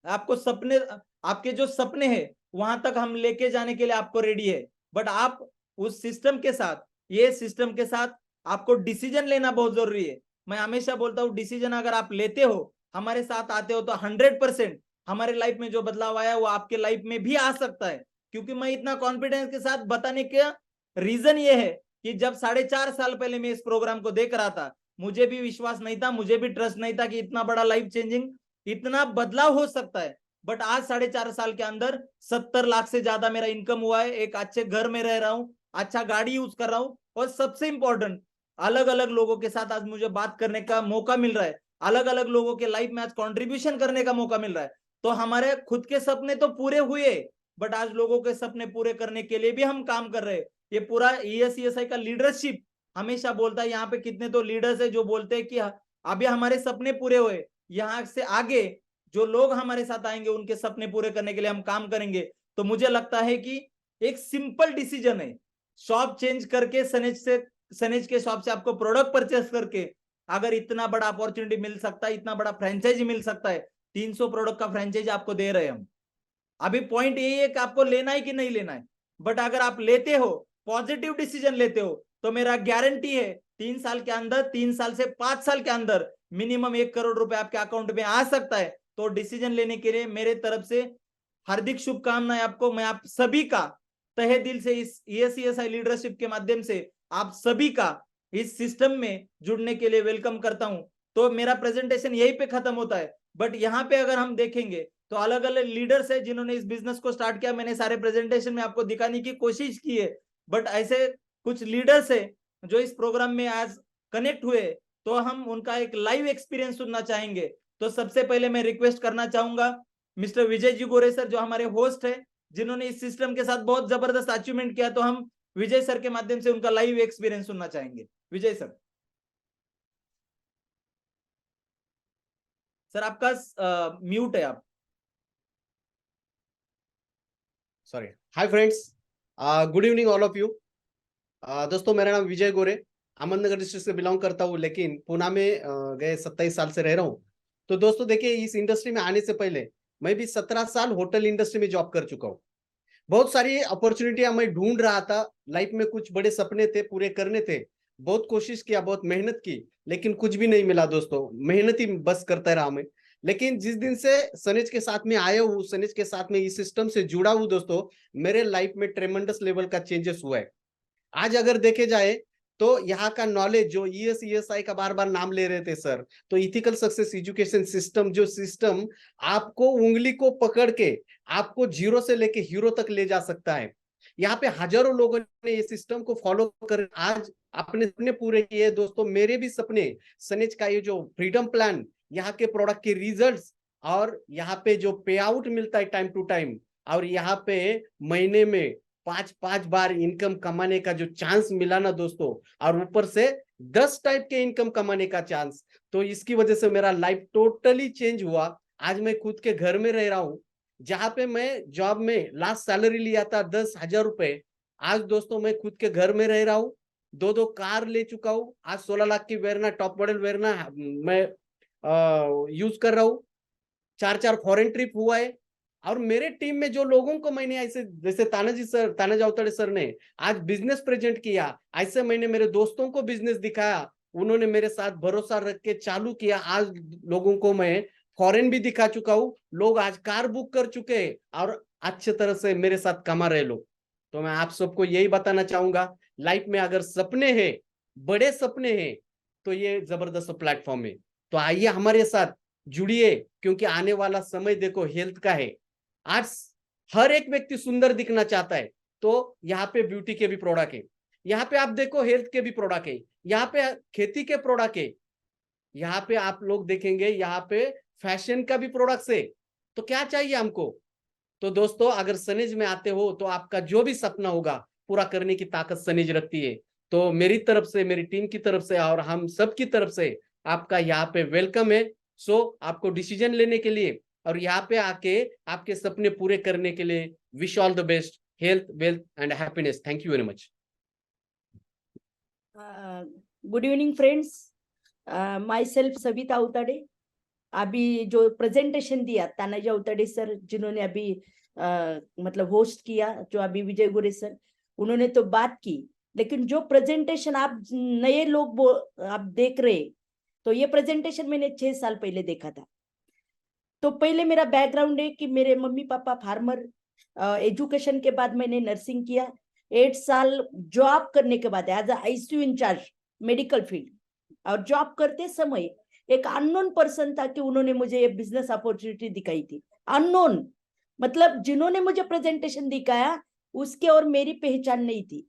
आपको सपने, आपके जो सपने हैं वहां तक हम लेके जाने के लिए आपको रेडी है। बट आप उस सिस्टम के साथ, ये सिस्टम के साथ आपको डिसीजन लेना बहुत जरूरी है। मैं हमेशा बोलता हूँ डिसीजन अगर आप लेते हो, हमारे साथ आते हो, तो 100% हमारे लाइफ में जो बदलाव आया वो आपके लाइफ में भी आ सकता है। क्योंकि मैं इतना कॉन्फिडेंस के साथ बताने का रीजन ये है कि जब 4.5 साल पहले मैं इस प्रोग्राम को देख रहा था, मुझे भी विश्वास नहीं था, मुझे भी ट्रस्ट नहीं था कि इतना बड़ा लाइफ चेंजिंग, इतना बदलाव हो सकता है। बट आज 4.5 साल के अंदर 70 लाख से ज्यादा मेरा इनकम हुआ है, एक अच्छे घर में रह रहा हूँ, अच्छा गाड़ी यूज कर रहा हूँ, और सबसे इंपॉर्टेंट अलग अलग लोगों के साथ आज मुझे बात करने का मौका मिल रहा है, अलग अलग लोगों के लाइफ में आज कंट्रीब्यूशन करने का मौका मिल रहा है। तो हमारे खुद के सपने तो पूरे हुए, बट आज लोगों के सपने पूरे करने के लिए भी हम काम कर रहे हैं। ये पूरा ईएसईएसआई का लीडरशिप हमेशा बोलता है, यहाँ पे कितने तो लीडर्स है जो बोलते हैं कि अभी हमारे सपने पूरे हुए, यहाँ से आगे जो लोग हमारे साथ आएंगे उनके सपने पूरे करने के लिए हम काम करेंगे। तो मुझे लगता है कि एक सिंपल डिसीजन है, शॉप चेंज करके सनेज के शॉप से आपको प्रोडक्ट परचेस करके अगर इतना बड़ा अपॉर्चुनिटी मिल सकता है, इतना बड़ा फ्रेंचाइजी मिल सकता है, 300 प्रोडक्ट का फ्रेंचाइजी आपको दे रहे हैं हम। अभी पॉइंट यही है कि आपको लेना है कि नहीं लेना है। बट अगर आप लेते हो, पॉजिटिव डिसीजन लेते हो, तो मेरा गारंटी है 3 साल के अंदर, 3 साल से 5 साल के अंदर मिनिमम 1 करोड़ रुपए आपके अकाउंट में आ सकता है। तो डिसीजन लेने के लिए मेरे तरफ से हार्दिक शुभकामनाएं आपको। मैं आप सभी का तहे दिल से इस ईएसईएसआई लीडरशिप के माध्यम से आप सभी का इस सिस्टम में जुड़ने के लिए वेलकम करता हूं। तो मेरा प्रेजेंटेशन यहीं पे खत्म होता है। बट यहाँ पे अगर हम देखेंगे तो अलग अलग लीडर्स है जिन्होंने इस बिजनेस को स्टार्ट किया, मैंने सारे प्रेजेंटेशन में आपको दिखाने की कोशिश की है। बट ऐसे कुछ लीडर्स है जो इस प्रोग्राम में आज कनेक्ट हुए, तो हम उनका एक लाइव एक्सपीरियंस सुनना चाहेंगे। तो सबसे पहले मैं रिक्वेस्ट करना चाहूंगा मिस्टर विजय जी गोरे सर, जो हमारे होस्ट है, जिन्होंने इस सिस्टम के साथ बहुत जबरदस्त अचीवमेंट किया। तो हम विजय सर के माध्यम से उनका लाइव एक्सपीरियंस सुनना चाहेंगे। विजय सर। सर आपका म्यूट है आप। Sorry. Hi friends, good evening all of you. दोस्तों, मेरा नाम विजय गोरे, अहमदनगर डिस्ट्रिक्ट से बिलोंग करता हूँ, लेकिन पुणे में गए 27 साल से रह रहा हूँ। तो दोस्तों देखिए, इस इंडस्ट्री में आने से पहले मैं भी 17 साल होटल इंडस्ट्री में जॉब कर चुका हूँ। बहुत सारी अपॉर्चुनिटियां मैं ढूंढ रहा था, लाइफ में कुछ बड़े सपने थे, पूरे करने थे, बहुत कोशिश किया, बहुत मेहनत की, लेकिन कुछ भी नहीं मिला दोस्तों। मेहनत ही बस करता रहा मैं। लेकिन जिस दिन से सनेज के साथ में आया हूँ, सनेज के साथ में इस सिस्टम से जुड़ा हूँ दोस्तों, मेरे लाइफ में ट्रेमेंडस लेवल का चेंजेस हुआ है। आज अगर देखे जाए तो यहाँ का नॉलेज, जो ईएसआई का बार बार नाम ले रहे थे सर, तो इथिकल सक्सेस एजुकेशन सिस्टम, जो सिस्टम आपको उंगली को पकड़ के आपको जीरो से लेके हीरो तक ले जा सकता है। यहाँ पे हजारों लोगों ने ये सिस्टम को फॉलो कर आज अपने सपने पूरे किए दोस्तों। मेरे भी सपने, सनेज का ये जो फ्रीडम प्लान, यहाँ के प्रोडक्ट के रिजल्ट्स, और यहाँ पे जो पे आउट मिलता है टाइम टू टाइम, और यहाँ पे महीने में 5 बार इनकम कमाने का जो चांस मिला ना दोस्तों, और ऊपर से 10 टाइप के इनकम कमाने का चांस, तो इसकी वजह से मेरा लाइफ टोटली चेंज हुआ। आज मैं खुद के घर में रह रहा हूँ, जहां पे मैं जॉब में लास्ट सैलरी लिया था 10,000 रुपए, आज दोस्तों मैं खुद के घर में रह रहा हूँ। 2 कार ले चुका हूँ। आज 16 लाख की वेरना, टॉप मॉडल वेरना मैं यूज कर रहा हूँ। 4 फॉरेन ट्रिप हुआ है। और मेरे टीम में जो लोगों को मैंने ऐसे, जैसे तानाजी अवतड़े सर ने आज बिजनेस प्रेजेंट किया, ऐसे मैंने मेरे दोस्तों को बिजनेस दिखाया, उन्होंने मेरे साथ भरोसा रख के चालू किया। आज लोगों को मैं फॉरेन भी दिखा चुका हूँ, लोग आज कार बुक कर चुके हैं और अच्छे तरह से मेरे साथ कमा रहे लोग। तो मैं आप सबको यही बताना चाहूंगा, लाइफ में अगर सपने हैं, बड़े सपने हैं, तो ये जबरदस्त प्लेटफॉर्म है। तो आइए हमारे साथ जुड़िए, क्योंकि आने वाला समय देखो हेल्थ का है। आज हर एक व्यक्ति सुंदर दिखना चाहता है, तो यहाँ पे ब्यूटी के भी प्रोडक्ट है, यहाँ पे आप देखो हेल्थ के भी प्रोडक्ट है, यहाँ पे खेती के प्रोडक्ट है, यहाँ पे आप लोग देखेंगे यहाँ पे फैशन का भी प्रोडक्ट है। तो क्या चाहिए हमको? तो दोस्तों, अगर सनेज में आते हो तो आपका जो भी सपना होगा पूरा करने की ताकत सनेज रखती है। तो मेरी तरफ से, मेरी टीम की तरफ से और हम सब की तरफ से आपका यहाँ पे वेलकम है। सो आपको डिसीजन लेने के लिए और यहाँ पे आके आपके सपने पूरे करने के लिए wish all the best. health, wealth and happiness. Thank you very much. Good evening friends, my self Savita Avtade. अभी जो प्रेजेंटेशन दिया तानाजी अवताडे सर, जिन्होंने अभी मतलब होस्ट किया, जो अभी विजय गोरे सर, उन्होंने तो बात की, लेकिन जो प्रेजेंटेशन आप नए लोग आप देख रहे, तो ये प्रेजेंटेशन मैंने 6 साल पहले देखा था। तो पहले मेरा बैकग्राउंड है कि मेरे मम्मी पापा फार्मर, एजुकेशन के बाद मैंने नर्सिंग किया, 8 साल जॉब करने के बाद as ICU incharge medical field, और जॉब करते समय एक अननोन पर्सन था कि उन्होंने मुझे ये बिजनेस अपॉर्चुनिटी दिखाई थी। अननोन मतलब जिन्होंने मुझे प्रेजेंटेशन दिखाया उसके और मेरी पहचान नहीं थी,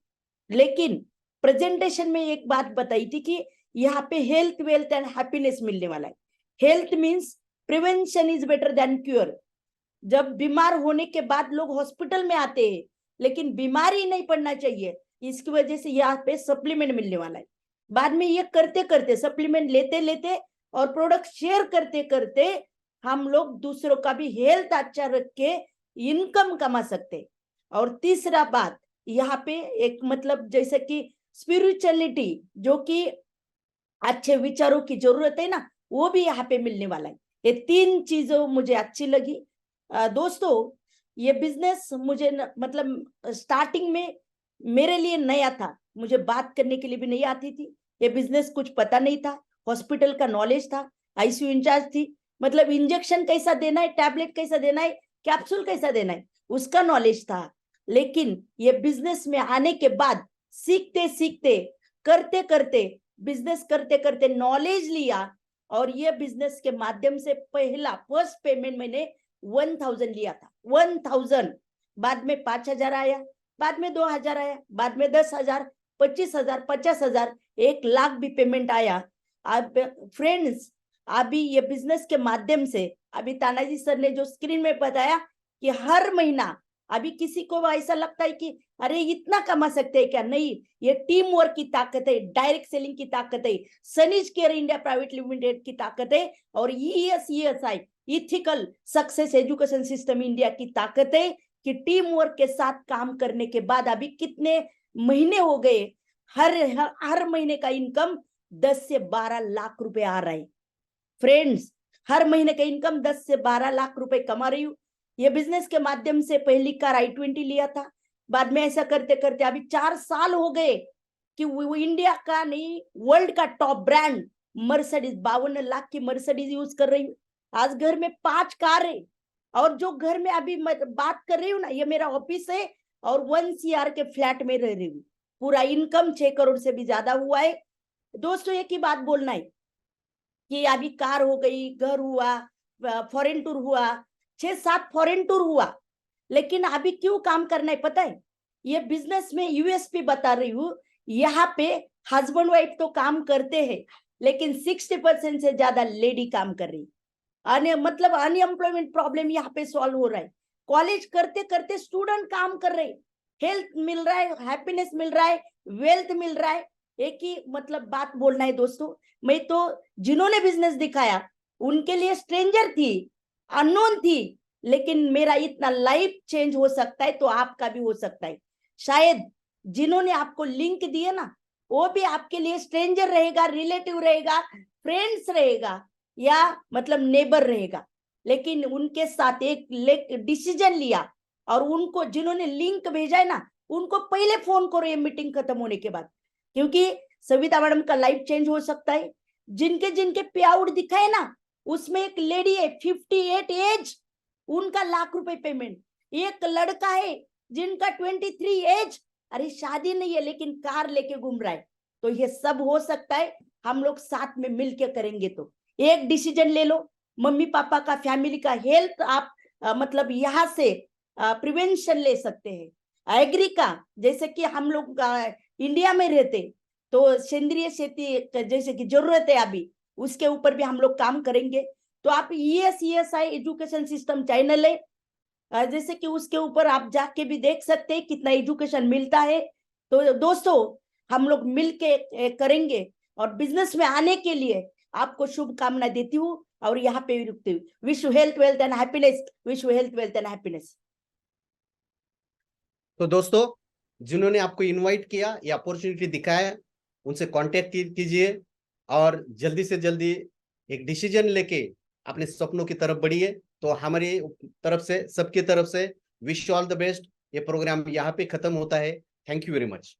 लेकिन प्रेजेंटेशन में एक बात बताई थी कि यहाँ पे हेल्थ, वेल्थ एंड हैप्पीनेस मिलने वाला है। Health means prevention is better than cure. जब बीमार होने के बाद लोग हॉस्पिटल में आते हैं, लेकिन बीमारी नहीं पड़ना चाहिए, इसकी वजह से यहाँ पे सप्लीमेंट मिलने वाला है। बाद में ये करते करते, सप्लीमेंट लेते लेते और प्रोडक्ट शेयर करते करते हम लोग दूसरों का भी हेल्थ अच्छा रख के इनकम कमा सकते। और तीसरा बात यहाँ पे एक मतलब जैसे कि स्पिरिचुअलिटी, जो कि अच्छे विचारों की जरूरत है ना, वो भी यहाँ पे मिलने वाला है। ये 3 चीजों मुझे अच्छी लगी। दोस्तों, ये बिजनेस मुझे मतलब स्टार्टिंग में मेरे लिए नया था, मुझे बात करने के लिए भी नहीं आती थी। ये बिजनेस कुछ पता नहीं था, हॉस्पिटल का नॉलेज था, आईसीयू इंचार्ज थी, मतलब इंजेक्शन कैसा देना है, टैबलेट कैसा देना है, कैप्सूल कैसा देना है, उसका नॉलेज था। लेकिन ये बिजनेस में आने के बाद सीखते सीखते, करते करते, बिजनेस करते करते नॉलेज लिया, और ये बिजनेस के माध्यम से पहला फर्स्ट पेमेंट मैंने 1000 लिया था। 1000, बाद में 5000 आया, बाद में 2000 आया, बाद में 10,000, 25,000, 50,000, 1 लाख भी पेमेंट आया। अब फ्रेंड्स, अभी ये बिजनेस के माध्यम से, अभी तानाजी सर ने जो स्क्रीन में बताया कि हर महीना, अभी किसी को ऐसा लगता है कि अरे इतना कमा सकते हैं क्या, नहीं, ये टीम वर्क की ताकत है, डायरेक्ट सेलिंग की ताकत है, Sunny's care India private limited की ताकत है, और ESI ethical success education system India की ताकत है कि टीम वर्क के साथ काम करने के बाद अभी कितने महीने हो गए, हर महीने का इनकम 10 से 12 लाख रुपए आ रहा है। फ्रेंड्स, हर महीने का इनकम 10 से 12 लाख रुपए कमा रही हूँ। ये बिजनेस के माध्यम से पहली कार i20 लिया था, बाद में ऐसा करते करते अभी 4 साल हो गए कि वो इंडिया का नहीं, वर्ल्ड का टॉप ब्रांड मर्सिडीज, 52 लाख की मर्सिडीज यूज कर रही हूँ। आज घर में 5 कार है, और जो घर में अभी मैं बात कर रही हूँ ना, ये मेरा ऑफिस है, और 1 CR के फ्लैट में रह रही हूँ। पूरा इनकम 6 करोड़ से भी ज्यादा हुआ है। दोस्तों, एक ही बात बोलना है कि अभी कार हो गई, घर हुआ, फॉरेन टूर हुआ, 6-7 फॉरेन टूर हुआ, लेकिन अभी क्यों काम करना है पता है? ये बिजनेस में USP बता रही हूँ। यहाँ पे हस्बैंड वाइफ तो काम करते हैं, लेकिन 60% से ज्यादा लेडी काम कर रही, मतलब अनएम्प्लॉयमेंट प्रॉब्लम यहाँ पे सॉल्व हो रहा है। कॉलेज करते करते स्टूडेंट काम कर रहे, हेल्थ मिल रहा है, हैप्पीनेस मिल रहा है, वेल्थ मिल रहा है। एक ही मतलब बात बोलना है दोस्तों, मैं तो जिन्होंने बिजनेस दिखाया उनके लिए स्ट्रेंजर थी, अननोन थी, लेकिन मेरा इतना लाइफ चेंज हो सकता है तो आपका भी हो सकता है। शायद जिन्होंने आपको लिंक दिए ना, वो भी आपके लिए स्ट्रेंजर रहेगा, रिलेटिव रहेगा, फ्रेंड्स रहेगा, या मतलब नेबर रहेगा, लेकिन उनके साथ एक डिसीजन लिया, और उनको जिन्होंने लिंक भेजा है ना, उनको पहले फोन करो ये मीटिंग खत्म होने के बाद, क्योंकि सविता मैडम का लाइफ चेंज हो सकता है। जिनके जिनके पे आउट दिखाए ना, उसमें एक लेडी है 58 एज, उनका लाख रुपए पेमेंट। एक लड़का है जिनका 23 एज, अरे शादी नहीं है लेकिन कार लेके घूम रहा है। तो ये सब हो सकता है, हम लोग साथ में मिलके करेंगे तो। एक डिसीजन ले लो, मम्मी पापा का, फैमिली का हेल्थ आप मतलब यहाँ से प्रिवेंशन ले सकते हैं। एग्री का, जैसे कि हम लोग इंडिया में रहते तो सेंद्रीय खेती जैसे कि जरूरत है अभी, उसके ऊपर भी हम लोग काम करेंगे। तो आप ESI एजुकेशन सिस्टम चैनल है, जैसे कि उसके ऊपर आप जाके भी देख सकते हैं कितना एजुकेशन मिलता है। तो दोस्तों, हम लोग मिलके करेंगे, और बिजनेस में आने के लिए आपको शुभकामनाएं देती हूँ, और यहाँ पे रुकती हूँ। Wish you health, wealth and happiness. Wish you health, wealth and happiness. तो दोस्तों, जिन्होंने आपको इनवाइट किया, ये अपॉर्चुनिटी दिखाया, उनसे कांटेक्ट कीजिए और जल्दी से जल्दी एक डिसीजन लेके अपने सपनों की तरफ बढ़िए। तो हमारी तरफ से, सबकी तरफ से wish you all the best. ये प्रोग्राम यहाँ पे खत्म होता है। Thank you very much.